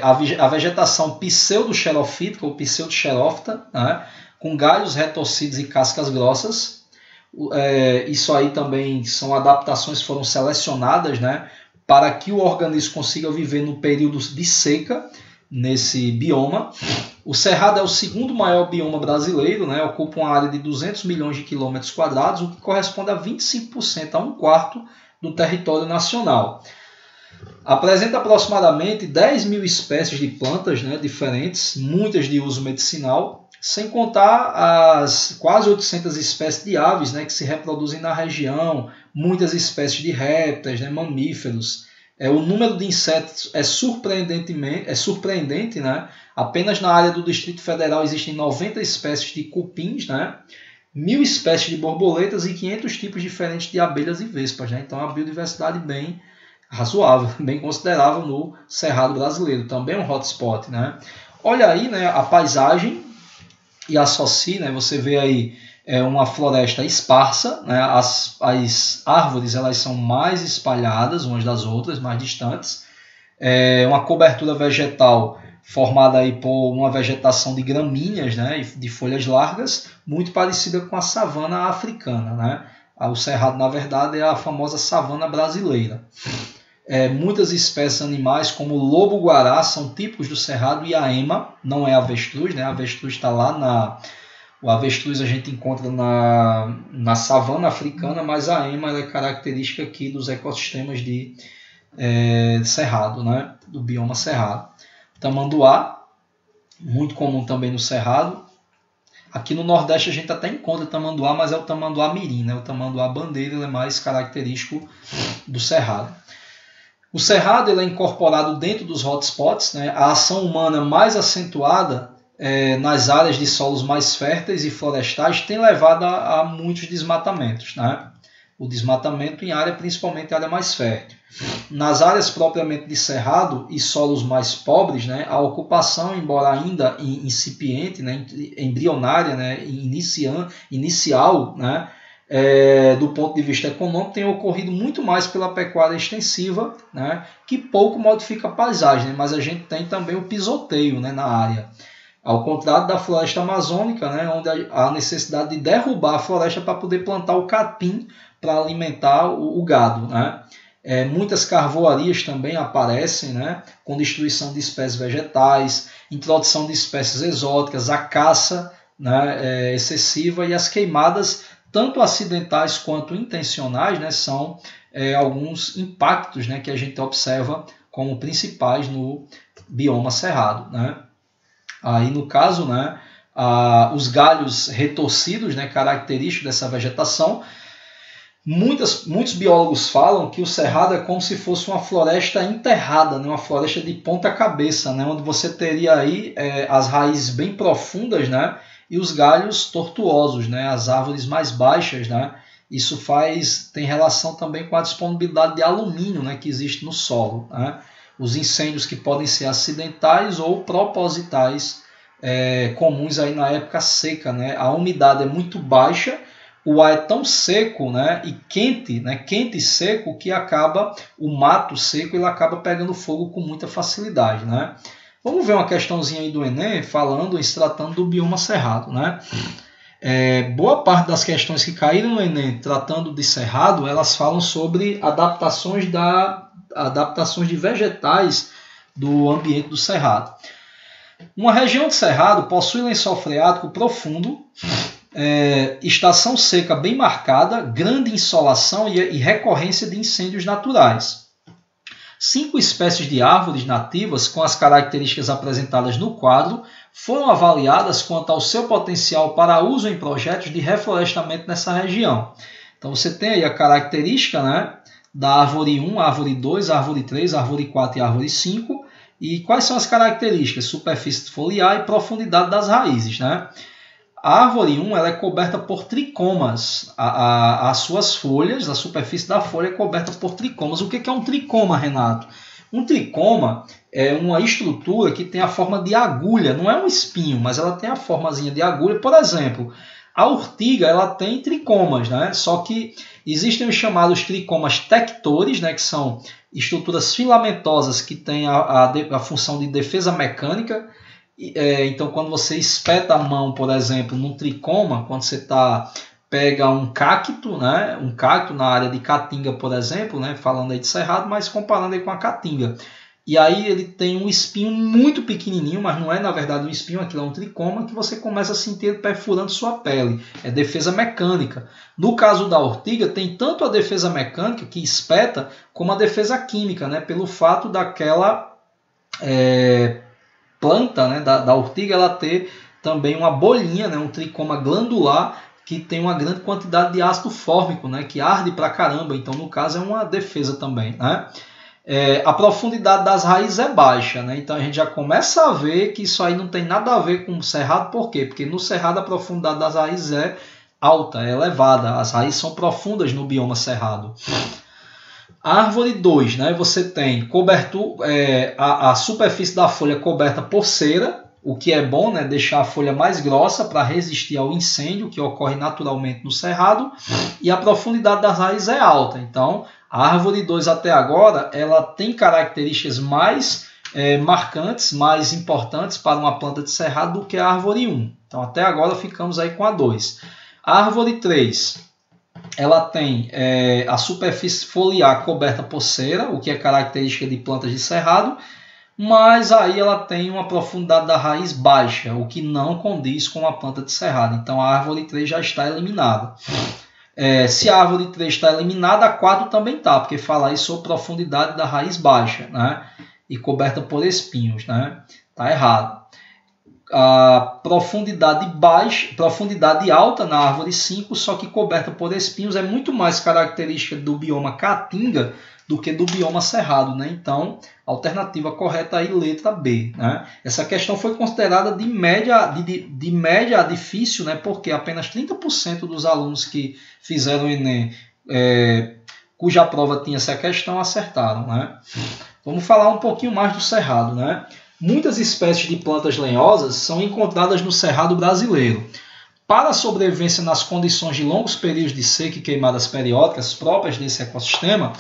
a vegetação pseudo-xerofítica ou pseudo-xerófita, né, com galhos retorcidos e cascas grossas. Isso aí também são adaptações que foram selecionadas, né, para que o organismo consiga viver no período de seca nesse bioma. O Cerrado é o segundo maior bioma brasileiro, né, ocupa uma área de 200 milhões de quilômetros quadrados, o que corresponde a 25%, a um quarto do território nacional. Apresenta aproximadamente 10 mil espécies de plantas, né, diferentes, muitas de uso medicinal, sem contar as quase 800 espécies de aves, né, que se reproduzem na região, muitas espécies de répteis, né, mamíferos. O número de insetos é surpreendente, né? Apenas na área do Distrito Federal existem 90 espécies de cupins, né? 1.000 espécies de borboletas e 500 tipos diferentes de abelhas e vespas. Né? Então, é uma biodiversidade bem razoável, bem considerável no Cerrado brasileiro. Também é um hotspot. Né? Olha aí, né, a paisagem e associe, né? Você vê aí uma floresta esparsa, né? As árvores elas são mais espalhadas umas das outras, mais distantes. Uma cobertura vegetal formada aí por uma vegetação de gramíneas, né? De folhas largas, muito parecida com a savana africana. Né? O Cerrado, na verdade, é a famosa savana brasileira. Muitas espécies animais, como o lobo-guará, são típicos do Cerrado, e a ema, não é avestruz, né? A avestruz está lá O avestruz a gente encontra na savana africana, mas a ema é característica aqui dos ecossistemas de cerrado, né? Do bioma cerrado. Tamanduá, muito comum também no cerrado. Aqui no Nordeste a gente até encontra tamanduá, mas é o tamanduá mirim, né? O tamanduá bandeira ele é mais característico do cerrado. O cerrado ele é incorporado dentro dos hotspots, né? A ação humana mais acentuada nas áreas de solos mais férteis e florestais tem levado a muitos desmatamentos. Né? O desmatamento em área, principalmente área mais fértil. Nas áreas propriamente de cerrado e solos mais pobres, né, a ocupação, embora ainda incipiente, né, embrionária, né, inicial, né, do ponto de vista econômico, tem ocorrido muito mais pela pecuária extensiva, né, que pouco modifica a paisagem, né, mas a gente tem também o pisoteio, né, na área. Ao contrário da floresta amazônica, né, onde há a necessidade de derrubar a floresta para poder plantar o capim para alimentar o gado. Né? Muitas carvoarias também aparecem, né, com destruição de espécies vegetais, introdução de espécies exóticas, a caça, né, excessiva e as queimadas, tanto acidentais quanto intencionais, né, são alguns impactos, né, que a gente observa como principais no bioma cerrado. Né? Aí, no caso, né, os galhos retorcidos, né, característicos dessa vegetação, muitos biólogos falam que o cerrado é como se fosse uma floresta enterrada, né, uma floresta de ponta cabeça, né, onde você teria aí as raízes bem profundas, né, e os galhos tortuosos, né, as árvores mais baixas. Né, isso tem relação também com a disponibilidade de alumínio, né, que existe no solo. Né. Os incêndios que podem ser acidentais ou propositais, comuns aí na época seca. Né? A umidade é muito baixa, o ar é tão seco, né, e quente, né, quente e seco, que o mato seco ele acaba pegando fogo com muita facilidade. Né? Vamos ver uma questãozinha aí do Enem, se tratando do bioma cerrado. Né? Boa parte das questões que caíram no Enem tratando de cerrado, elas falam sobre adaptações de vegetais do ambiente do cerrado. Uma região de cerrado possui lençol freático profundo, estação seca bem marcada, grande insolação e recorrência de incêndios naturais. 5 espécies de árvores nativas com as características apresentadas no quadro foram avaliadas quanto ao seu potencial para uso em projetos de reflorestamento nessa região. Então você tem aí a característica, né, da árvore 1, árvore 2, árvore 3, árvore 4 e árvore 5. E quais são as características? Superfície foliar e profundidade das raízes, né? A árvore 1 ela é coberta por tricomas. As suas folhas, a superfície da folha é coberta por tricomas. O que é um tricoma, Renato? Um tricoma é uma estrutura que tem a forma de agulha. Não é um espinho, mas ela tem a formazinha de agulha. Por exemplo, a urtiga ela tem tricomas, né? Só que existem os chamados tricomas tectores, né? Que são estruturas filamentosas que têm a função de defesa mecânica. Então, quando você espeta a mão, por exemplo, num tricoma, quando você pega um cacto, né? Um cacto na área de caatinga, por exemplo, né? Falando aí de cerrado, mas comparando aí com a caatinga. E aí ele tem um espinho muito pequenininho, mas não é na verdade um espinho, aquilo é um tricoma que você começa a sentir perfurando sua pele. É defesa mecânica. No caso da ortiga, tem tanto a defesa mecânica, que espeta, como a defesa química, né? Pelo fato daquela planta, né? da ortiga ela ter também uma bolinha, né? Um tricoma glandular, que tem uma grande quantidade de ácido fórmico, né? Que arde pra caramba. Então, no caso, é uma defesa também, né? A profundidade das raízes é baixa, né? Então a gente já começa a ver que isso aí não tem nada a ver com o cerrado. Por quê? Porque no cerrado a profundidade das raízes é alta, é elevada. As raízes são profundas no bioma cerrado. A árvore 2, né? Você tem a superfície da folha coberta por cera, o que é bom, né? Deixar a folha mais grossa para resistir ao incêndio que ocorre naturalmente no cerrado. E a profundidade das raízes é alta. Então, a árvore 2 até agora ela tem características mais marcantes, mais importantes para uma planta de cerrado do que a árvore 1. Então, até agora ficamos aí com a 2. A árvore 3 ela tem a superfície foliar coberta por cera, o que é característica de plantas de cerrado, mas aí ela tem uma profundidade da raiz baixa, o que não condiz com a planta de cerrado. Então a árvore 3 já está eliminada. Se a árvore 3 está eliminada, a 4 também está, porque fala aí sobre profundidade da raiz baixa, né? E coberta por espinhos, né? Está errado. A profundidade alta na árvore 5, só que coberta por espinhos, é muito mais característica do bioma caatinga do que do bioma cerrado, né? Então, a alternativa correta aí, letra B, né? Essa questão foi considerada de média a difícil, né? Porque apenas 30% dos alunos que fizeram o Enem, cuja prova tinha essa questão, acertaram, né? Vamos falar um pouquinho mais do cerrado, né? Muitas espécies de plantas lenhosas são encontradas no cerrado brasileiro. Para a sobrevivência nas condições de longos períodos de seca e queimadas periódicas próprias desse ecossistema,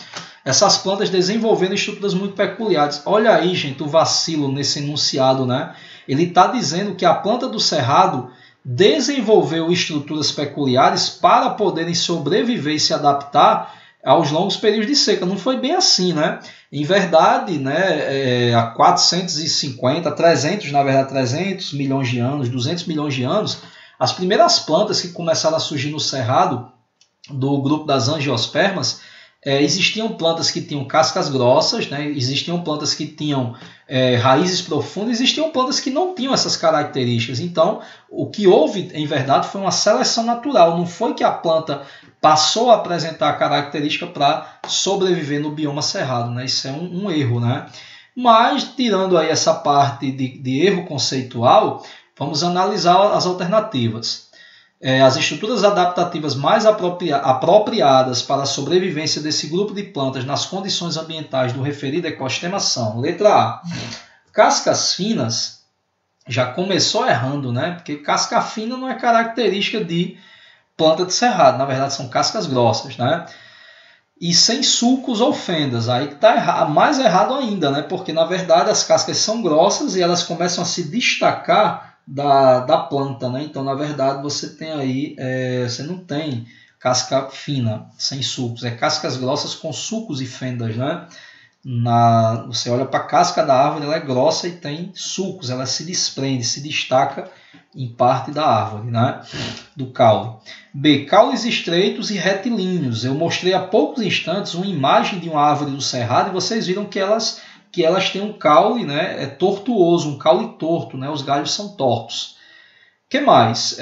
essas plantas desenvolveram estruturas muito peculiares. Olha aí, gente, o vacilo nesse enunciado, né? Ele está dizendo que a planta do cerrado desenvolveu estruturas peculiares para poderem sobreviver e se adaptar aos longos períodos de seca. Não foi bem assim, né? Em verdade, né, há 450, 300 milhões de anos, 200 milhões de anos, as primeiras plantas que começaram a surgir no cerrado do grupo das angiospermas, existiam plantas que tinham cascas grossas, né? Existiam plantas que tinham raízes profundas, existiam plantas que não tinham essas características. Então, o que houve, em verdade, foi uma seleção natural. Não foi que a planta passou a apresentar a característica para sobreviver no bioma cerrado, né? Isso é um erro, né? Mas, tirando aí essa parte de erro conceitual, vamos analisar as alternativas. As estruturas adaptativas mais apropriadas para a sobrevivência desse grupo de plantas nas condições ambientais do referido ecossistema são: letra A, cascas finas. Já começou errando, né? Porque casca fina não é característica de planta de cerrado, na verdade são cascas grossas, né? E sem sulcos ou fendas, aí está mais errado ainda, né? Porque na verdade as cascas são grossas e elas começam a se destacar da planta, né? Então, na verdade, você tem aí, você não tem casca fina, sem sulcos, é cascas grossas com sulcos e fendas, né? Você olha para a casca da árvore, ela é grossa e tem sulcos, ela se desprende, se destaca em parte da árvore, né? Do caule. B, caules estreitos e retilíneos. Eu mostrei há poucos instantes uma imagem de uma árvore do cerrado e vocês viram que elas têm um caule, né, tortuoso, um caule torto, né, os galhos são tortos. Que mais?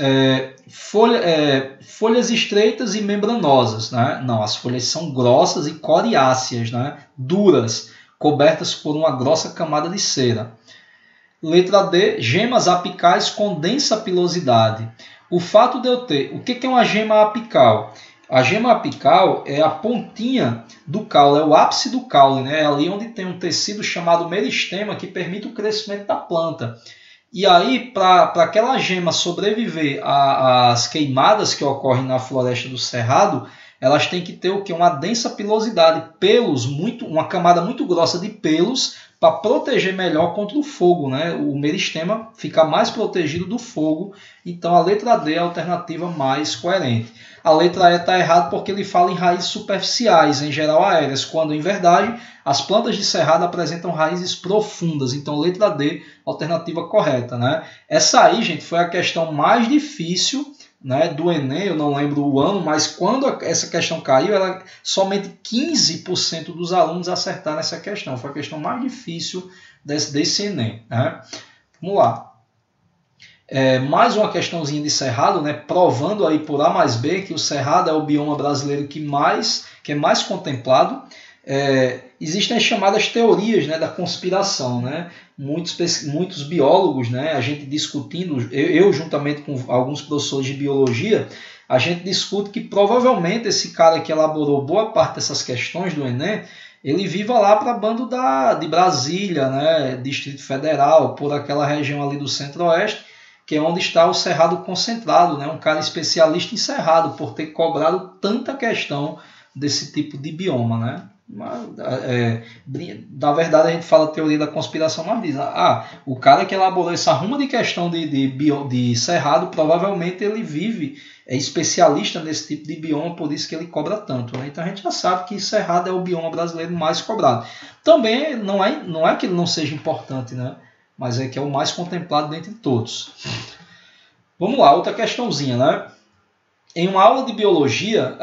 Folhas estreitas e membranosas, né? Não, as folhas são grossas e coriáceas, né? Duras, cobertas por uma grossa camada de cera. Letra D, gemas apicais com densa pilosidade. O fato de eu ter... O que é uma gema apical? A gema apical é a pontinha do caule, é o ápice do caule, né? É ali onde tem um tecido chamado meristema que permite o crescimento da planta. E aí, para aquela gema sobreviver às queimadas que ocorrem na floresta do cerrado, elas têm que ter o quê? Uma densa pilosidade, pelos, uma camada muito grossa de pelos para proteger melhor contra o fogo, né? O meristema fica mais protegido do fogo, então a letra D é a alternativa mais coerente. A letra E está errada porque ele fala em raízes superficiais, em geral aéreas, quando em verdade as plantas de cerrado apresentam raízes profundas. Então letra D, alternativa correta, né? Essa aí, gente, foi a questão mais difícil, né, do Enem, eu não lembro o ano, mas quando essa questão caiu, somente 15% dos alunos acertaram essa questão. Foi a questão mais difícil desse Enem, né? Vamos lá. Mais uma questãozinha de cerrado, né, provando aí por A mais B que o cerrado é o bioma brasileiro que é mais contemplado. Existem as chamadas teorias, né, da conspiração, né? Muitos biólogos, né, a gente discutindo, eu juntamente com alguns professores de biologia, a gente discute que provavelmente esse cara que elaborou boa parte dessas questões do Enem, ele viva lá para bando de Brasília, né, Distrito Federal, por aquela região ali do Centro-Oeste, que é onde está o cerrado concentrado, né, um cara especialista em cerrado, por ter cobrado tanta questão desse tipo de bioma, né? Na verdade a gente fala teoria da conspiração, mas diz, o cara que elaborou essa ruma de questão de cerrado, provavelmente ele é especialista nesse tipo de bioma, por isso que ele cobra tanto, né? Então a gente já sabe que cerrado é o bioma brasileiro mais cobrado. Também não é que ele não seja importante, né? Mas é que é o mais contemplado dentre todos. Vamos lá, outra questãozinha, né? Em uma aula de biologia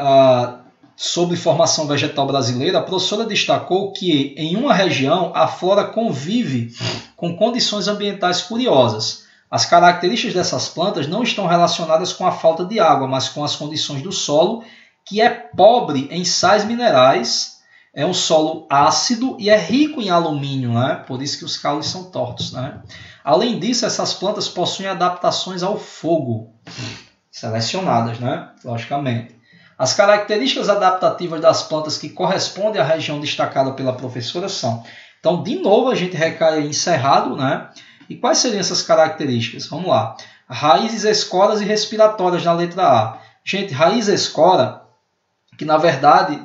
sobre formação vegetal brasileira, a professora destacou que em uma região a flora convive com condições ambientais curiosas. As características dessas plantas não estão relacionadas com a falta de água, mas com as condições do solo, que é pobre em sais minerais, é um solo ácido e é rico em alumínio, né? Por isso que os caules são tortos, né? Além disso, essas plantas possuem adaptações ao fogo, selecionadas, né? Logicamente. As características adaptativas das plantas que correspondem à região destacada pela professora são... Então, de novo, a gente recai em cerrado, né? E quais seriam essas características? Vamos lá. Raízes escoras e respiratórias na letra A. Gente, raiz escora, que na verdade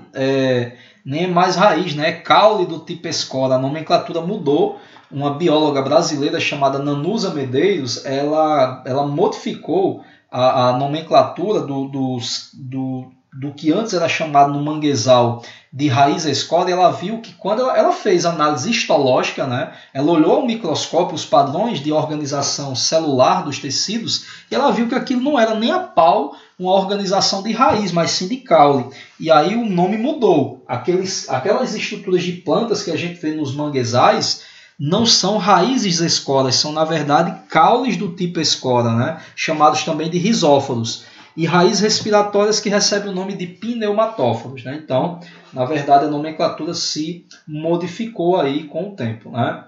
nem é mais raiz, né? É caule do tipo escora. A nomenclatura mudou. Uma bióloga brasileira chamada Nanusa Medeiros, ela modificou a nomenclatura do que antes era chamado no manguezal de raiz escora, e ela viu que quando ela fez análise histológica, né, ela olhou ao microscópio os padrões de organização celular dos tecidos, e ela viu que aquilo não era nem a pau uma organização de raiz, mas sim de caule. E aí o nome mudou. Aquelas estruturas de plantas que a gente vê nos manguezais não são raízes escoras, são na verdade caules do tipo escora, né, chamados também de rizóforos. E raízes respiratórias que recebem o nome de pneumatóforos, né? Então, na verdade, a nomenclatura se modificou aí com o tempo, né?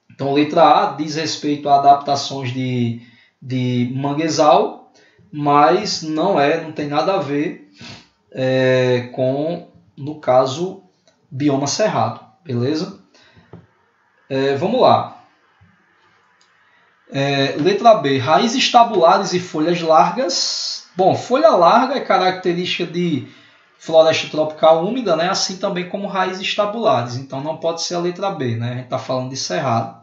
Então, letra A diz respeito a adaptações de manguezal, mas não tem nada a ver com, no caso, bioma cerrado, beleza? Vamos lá. Letra B, raízes tabulares e folhas largas. Bom, folha larga é característica de floresta tropical úmida, né? Assim também como raízes tabulares. Então não pode ser a letra B, né? A gente está falando de cerrado.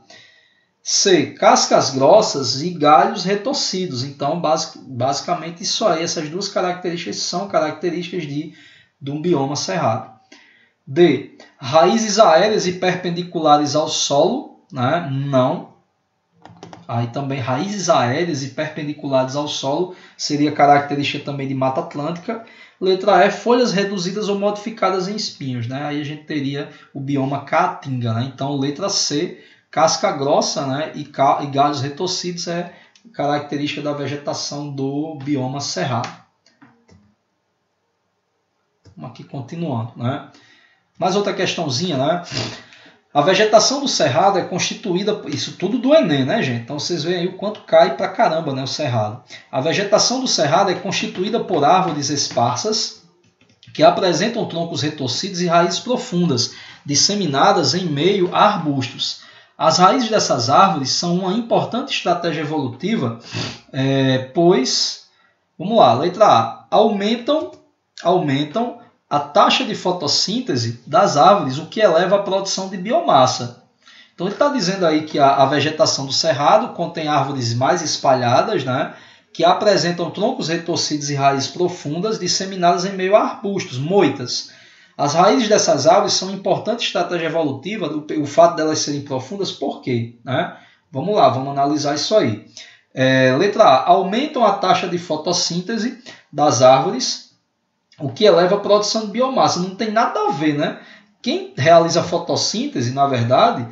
C, cascas grossas e galhos retorcidos. Então, basicamente isso aí, essas duas características são características de um bioma cerrado. D, raízes aéreas e perpendiculares ao solo, né? Não. Aí também raízes aéreas e perpendiculares ao solo seria característica também de Mata Atlântica. Letra E, folhas reduzidas ou modificadas em espinhos, né? Aí a gente teria o bioma caatinga, né? Então letra C, casca grossa, né? E galhos retorcidos é característica da vegetação do bioma cerrado. Vamos aqui continuando, né? Mais outra questãozinha, né? A vegetação do cerrado é constituída, isso tudo do Enem, né, gente? Então vocês veem aí o quanto cai pra caramba, né, o cerrado. A vegetação do cerrado é constituída por árvores esparsas que apresentam troncos retorcidos e raízes profundas, disseminadas em meio a arbustos. As raízes dessas árvores são uma importante estratégia evolutiva, pois, vamos lá, letra A, aumentam a taxa de fotossíntese das árvores, o que eleva a produção de biomassa. Então ele está dizendo aí que a vegetação do cerrado contém árvores mais espalhadas, né, que apresentam troncos retorcidos e raízes profundas disseminadas em meio a arbustos, moitas. As raízes dessas árvores são importante estratégia evolutiva, o fato delas serem profundas, por quê? Né? Vamos lá, vamos analisar isso aí. Letra A, aumentam a taxa de fotossíntese das árvores, o que eleva a produção de biomassa. Não tem nada a ver, né? Quem realiza a fotossíntese, na verdade,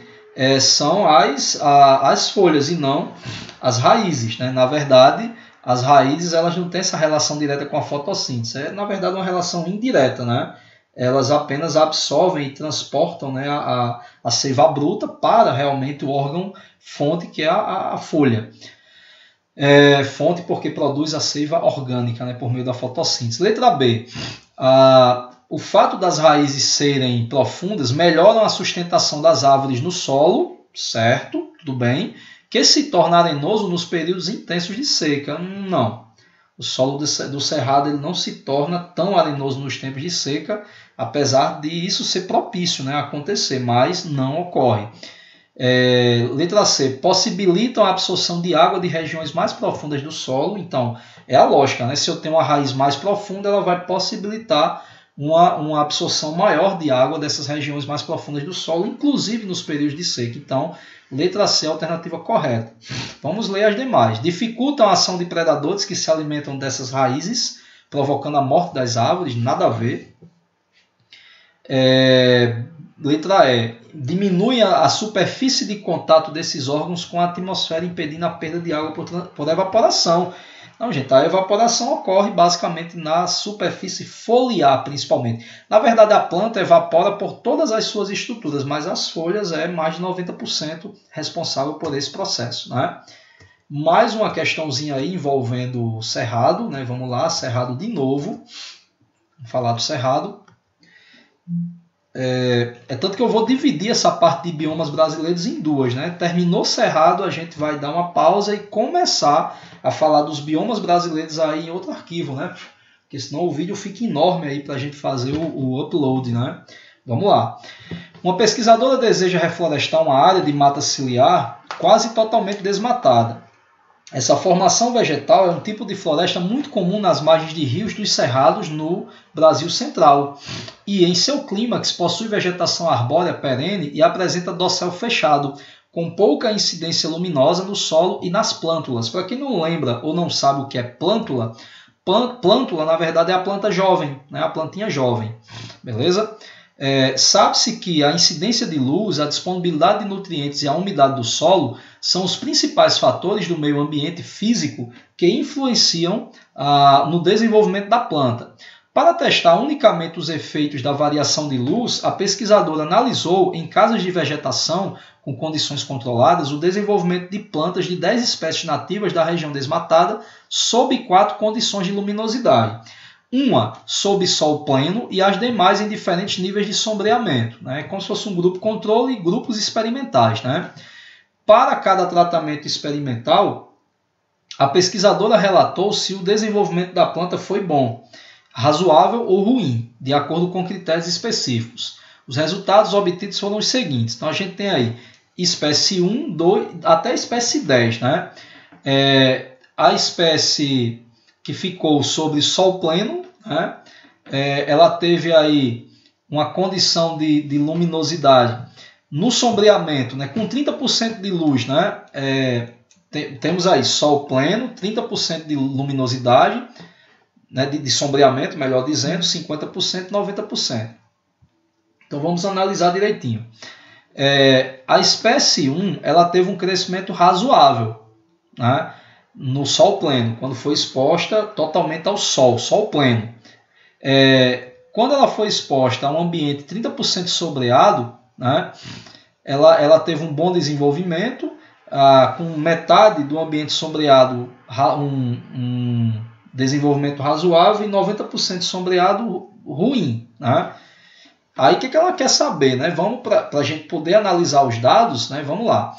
são as folhas e não as raízes, né? Na verdade, as raízes elas não têm essa relação direta com a fotossíntese. É, na verdade, uma relação indireta, né? Elas apenas absorvem e transportam, né, a seiva bruta para realmente o órgão fonte, que é a folha. Fonte porque produz a seiva orgânica, né, por meio da fotossíntese. Letra B. O fato das raízes serem profundas melhoram a sustentação das árvores no solo, certo? Tudo bem. Que se torna arenoso nos períodos intensos de seca. Não. O solo do cerrado ele não se torna tão arenoso nos tempos de seca, apesar de isso ser propício, né, a acontecer, mas não ocorre. Letra C, possibilitam a absorção de água de regiões mais profundas do solo. Então, é a lógica, né? Se eu tenho uma raiz mais profunda, ela vai possibilitar uma absorção maior de água dessas regiões mais profundas do solo, inclusive nos períodos de seca. Então, letra C é a alternativa correta. Vamos ler as demais. Dificultam a ação de predadores que se alimentam dessas raízes, provocando a morte das árvores. Nada a ver. Letra E. Diminui a superfície de contato desses órgãos com a atmosfera, impedindo a perda de água por evaporação. Não, gente, a evaporação ocorre basicamente na superfície foliar, principalmente. Na verdade, a planta evapora por todas as suas estruturas, mas as folhas é mais de 90% responsável por esse processo, né? Mais uma questãozinha aí envolvendo o cerrado, né? Vamos lá, cerrado de novo. Vamos falar do cerrado. Tanto que eu vou dividir essa parte de biomas brasileiros em duas, né? Terminou Cerrado, a gente vai dar uma pausa e começar a falar dos biomas brasileiros aí em outro arquivo, né? Porque senão o vídeo fica enorme aí para a gente fazer o upload, né? Vamos lá. Uma pesquisadora deseja reflorestar uma área de mata ciliar quase totalmente desmatada. Essa formação vegetal é um tipo de floresta muito comum nas margens de rios dos cerrados no Brasil central e em seu clímax possui vegetação arbórea perene e apresenta dossel fechado, com pouca incidência luminosa no solo e nas plântulas. Para quem não lembra ou não sabe o que é plântula, plântula na verdade é a planta jovem, né? A plantinha jovem, beleza? Sabe-se que a incidência de luz, a disponibilidade de nutrientes e a umidade do solo são os principais fatores do meio ambiente físico que influenciam no desenvolvimento da planta. Para testar unicamente os efeitos da variação de luz, a pesquisadora analisou em casas de vegetação com condições controladas o desenvolvimento de plantas de 10 espécies nativas da região desmatada sob 4 condições de luminosidade. Uma sob sol pleno e as demais em diferentes níveis de sombreamento, né? Como se fosse um grupo controle e grupos experimentais, né? Para cada tratamento experimental, a pesquisadora relatou se o desenvolvimento da planta foi bom, razoável ou ruim, de acordo com critérios específicos. Os resultados obtidos foram os seguintes. Então a gente tem aí espécie 1, 2, até espécie 10, né? A espécie que ficou sobre sol pleno, né? Ela teve aí uma condição de luminosidade no sombreamento, né? Com 30% de luz, né? Temos aí sol pleno, 30% de luminosidade, né? de sombreamento, melhor dizendo, 50%, 90%. Então vamos analisar direitinho. A espécie 1 ela teve um crescimento razoável, né? no sol pleno, quando foi exposta totalmente ao sol pleno. Quando ela foi exposta a um ambiente 30% sombreado, né, ela teve um bom desenvolvimento, com metade do ambiente sombreado um desenvolvimento razoável e 90% sombreado ruim, né? Aí o que ela quer saber, né? Vamos para a gente poder analisar os dados, né? Vamos lá.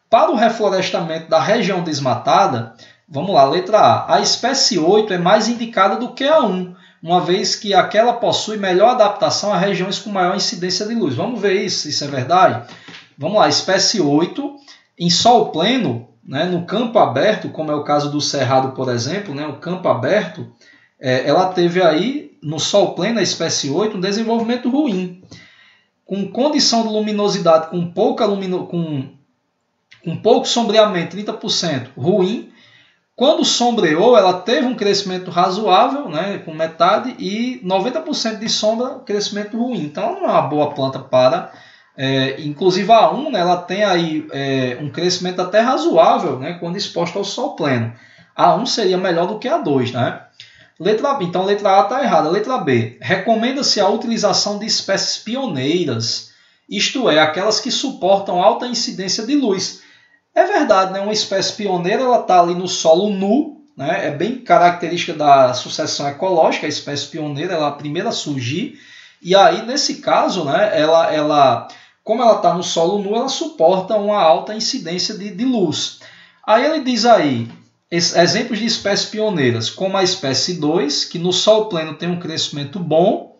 Para o reflorestamento da região desmatada, vamos lá, letra A. A espécie 8 é mais indicada do que a 1, uma vez que aquela possui melhor adaptação a regiões com maior incidência de luz. Vamos ver isso é verdade? Vamos lá, espécie 8, em sol pleno, né, no campo aberto, como é o caso do Cerrado, por exemplo, né, o campo aberto, ela teve aí, no sol pleno, a espécie 8, um desenvolvimento ruim, com condição de luminosidade com pouco sombreamento, 30%, ruim. Quando sombreou, ela teve um crescimento razoável, né, com metade, e 90% de sombra, crescimento ruim. Então, ela não é uma boa planta para... inclusive a 1, né, ela tem aí um crescimento até razoável, né, quando exposta ao sol pleno. A 1 seria melhor do que a 2. Né? Então, letra A está errada. Letra B. Recomenda-se a utilização de espécies pioneiras, isto é, aquelas que suportam alta incidência de luz. É verdade, né? Uma espécie pioneira está ali no solo nu, né? É bem característica da sucessão ecológica, a espécie pioneira ela é a primeira a surgir, e aí, nesse caso, né, como ela está no solo nu, ela suporta uma alta incidência de luz. Aí ele diz aí, exemplos de espécies pioneiras, como a espécie 2, que no sol pleno tem um crescimento bom,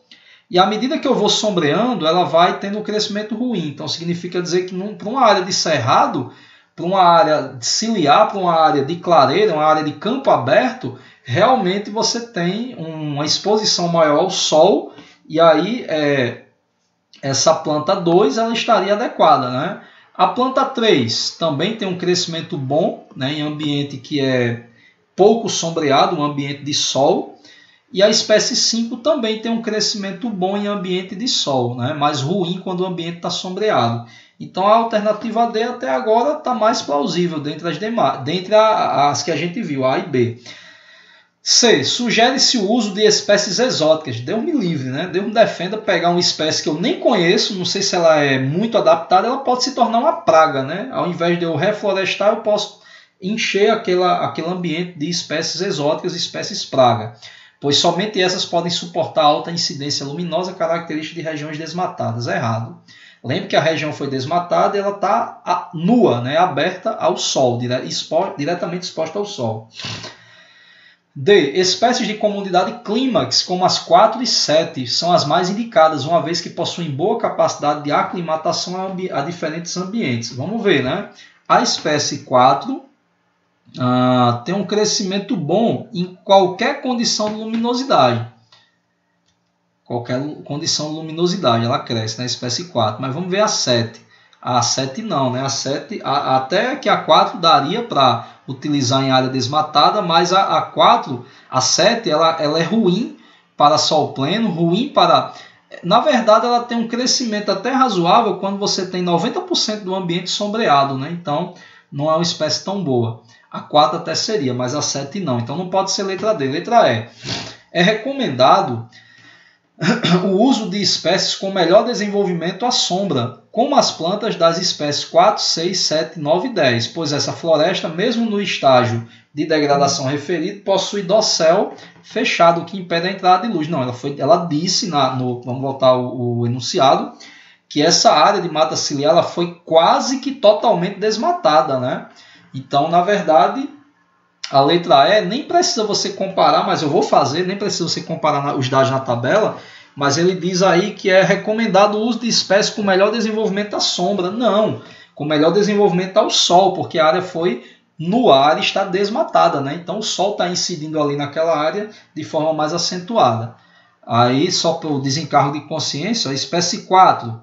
e à medida que eu vou sombreando, ela vai tendo um crescimento ruim. Então, significa dizer que para uma área de cerrado, para uma área ciliar, para uma área de clareira, uma área de campo aberto, realmente você tem uma exposição maior ao sol, e aí essa planta 2 ela estaria adequada. Né? A planta 3 também tem um crescimento bom, né, em ambiente que é pouco sombreado, um ambiente de sol. E a espécie 5 também tem um crescimento bom em ambiente de sol, né, mas ruim quando o ambiente está sombreado. Então a alternativa D até agora está mais plausível dentre as que a gente viu, A e B. C. Sugere-se o uso de espécies exóticas. Deus me livre, né? Deus me defenda pegar uma espécie que eu nem conheço, não sei se ela é muito adaptada, ela pode se tornar uma praga, né? Ao invés de eu reflorestar, eu posso encher aquele ambiente de espécies exóticas, espécies praga, pois somente essas podem suportar alta incidência luminosa característica de regiões desmatadas. Errado. Lembre que a região foi desmatada e ela está nua, né? Aberta ao sol, diretamente exposta ao sol. D. Espécies de comunidade clímax, como as 4 e 7, são as mais indicadas, uma vez que possuem boa capacidade de aclimatação a diferentes ambientes. Vamos ver, né? A espécie 4 tem um crescimento bom em qualquer condição de luminosidade. Qualquer condição de luminosidade ela cresce, na espécie 4. Mas vamos ver a 7. A 7 não, né? A 7, até que a 4 daria para utilizar em área desmatada, mas a 7 ela é ruim para sol pleno, ruim para... Na verdade, ela tem um crescimento até razoável quando você tem 90% do ambiente sombreado, né? Então, não é uma espécie tão boa. A 4 até seria, mas a 7 não. Então, não pode ser letra D. Letra E. É recomendado o uso de espécies com melhor desenvolvimento à sombra, como as plantas das espécies 4, 6, 7, 9 e 10, pois essa floresta, mesmo no estágio de degradação referido, possui dossel fechado, que impede a entrada de luz. Não, ela disse, vamos voltar o enunciado, que essa área de mata ciliar ela foi quase que totalmente desmatada. Né? Então, na verdade, a letra E nem precisa você comparar, mas eu vou fazer, nem precisa você comparar os dados na tabela, mas ele diz aí que é recomendado o uso de espécies com melhor desenvolvimento à sombra. Não, com melhor desenvolvimento ao sol, porque a área foi no ar e está desmatada. Né? Então o sol está incidindo ali naquela área de forma mais acentuada. Aí, só para o desencargo de consciência, a espécie 4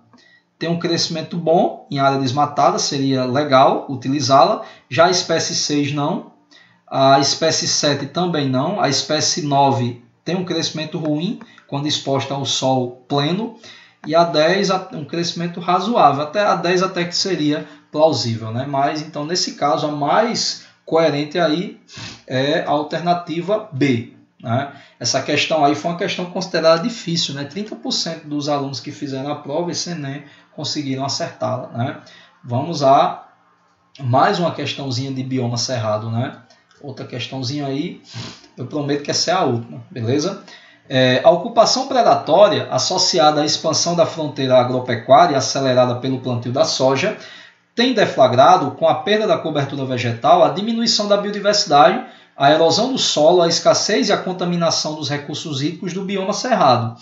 tem um crescimento bom em área desmatada, seria legal utilizá-la. Já a espécie 6 não. A espécie 7 também não. A espécie 9 tem um crescimento ruim quando exposta ao sol pleno. E a 10 um crescimento razoável. Até a 10 até que seria plausível. Né? Mas, então, nesse caso, a mais coerente aí é a alternativa B. Né? Essa questão aí foi uma questão considerada difícil, né? 30% dos alunos que fizeram a prova esse Enem conseguiram acertá-la. Né? Vamos a mais uma questãozinha de bioma cerrado, né? Outra questãozinha aí, eu prometo que essa é a última, beleza? A ocupação predatória associada à expansão da fronteira agropecuária acelerada pelo plantio da soja tem deflagrado, com a perda da cobertura vegetal, a diminuição da biodiversidade, a erosão do solo, a escassez e a contaminação dos recursos hídricos do bioma cerrado.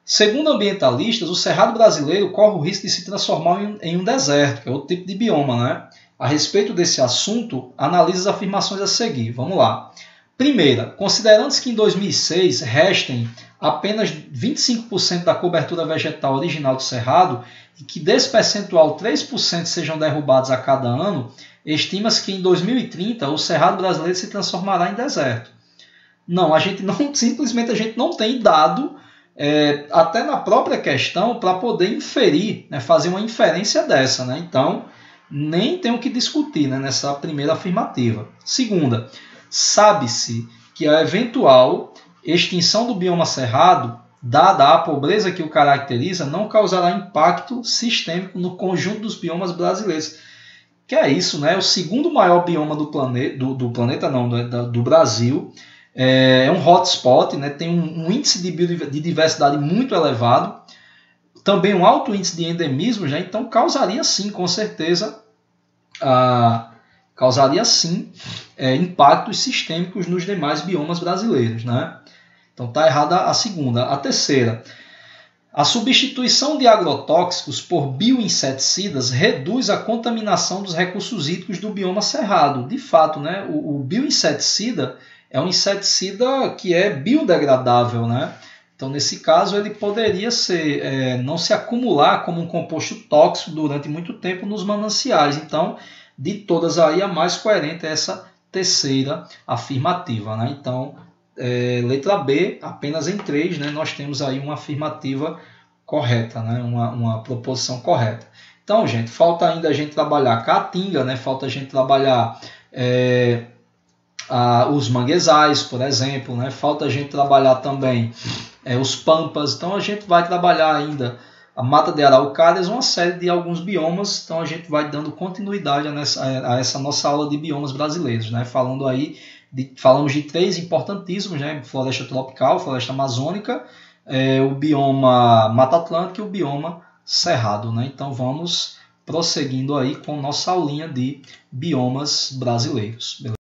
Segundo ambientalistas, o cerrado brasileiro corre o risco de se transformar em um deserto, que é outro tipo de bioma, né? A respeito desse assunto, analise as afirmações a seguir. Vamos lá. Primeira, considerando-se que em 2006 restem apenas 25% da cobertura vegetal original do cerrado e que desse percentual 3% sejam derrubados a cada ano, estima-se que em 2030 o cerrado brasileiro se transformará em deserto. Não, simplesmente a gente não tem dado, até na própria questão, para poder inferir, né, fazer uma inferência dessa. Né? Então, nem tem o que discutir, né, nessa primeira afirmativa. Segunda, sabe-se que a eventual extinção do bioma cerrado, dada a pobreza que o caracteriza, não causará impacto sistêmico no conjunto dos biomas brasileiros. Que é isso, né? O segundo maior bioma do Brasil. É um hotspot, né? Tem um índice de diversidade muito elevado, também um alto índice de endemismo, já, então causaria sim, com certeza, impactos sistêmicos nos demais biomas brasileiros. Né? Então está errada a segunda. A terceira, a substituição de agrotóxicos por bioinseticidas reduz a contaminação dos recursos hídricos do bioma cerrado. De fato, né? O bioinseticida é um inseticida que é biodegradável, né? Então, nesse caso, ele poderia não se acumular como um composto tóxico durante muito tempo nos mananciais. Então, de todas aí, a mais coerente é essa terceira afirmativa. Né? Então, letra B, apenas em 3, né, nós temos aí uma afirmativa correta, né? uma proposição correta. Então, gente, falta ainda a gente trabalhar a caatinga, né? Falta a gente trabalhar os manguezais, por exemplo, né? Falta a gente trabalhar também os pampas. Então a gente vai trabalhar ainda a mata de araucárias, uma série de alguns biomas. Então a gente vai dando continuidade a essa nossa aula de biomas brasileiros, né? Falamos de 3 importantíssimos, né? Floresta tropical, floresta amazônica, o bioma Mata Atlântica e o bioma cerrado, né? Então vamos prosseguindo aí com nossa aulinha de biomas brasileiros. Beleza?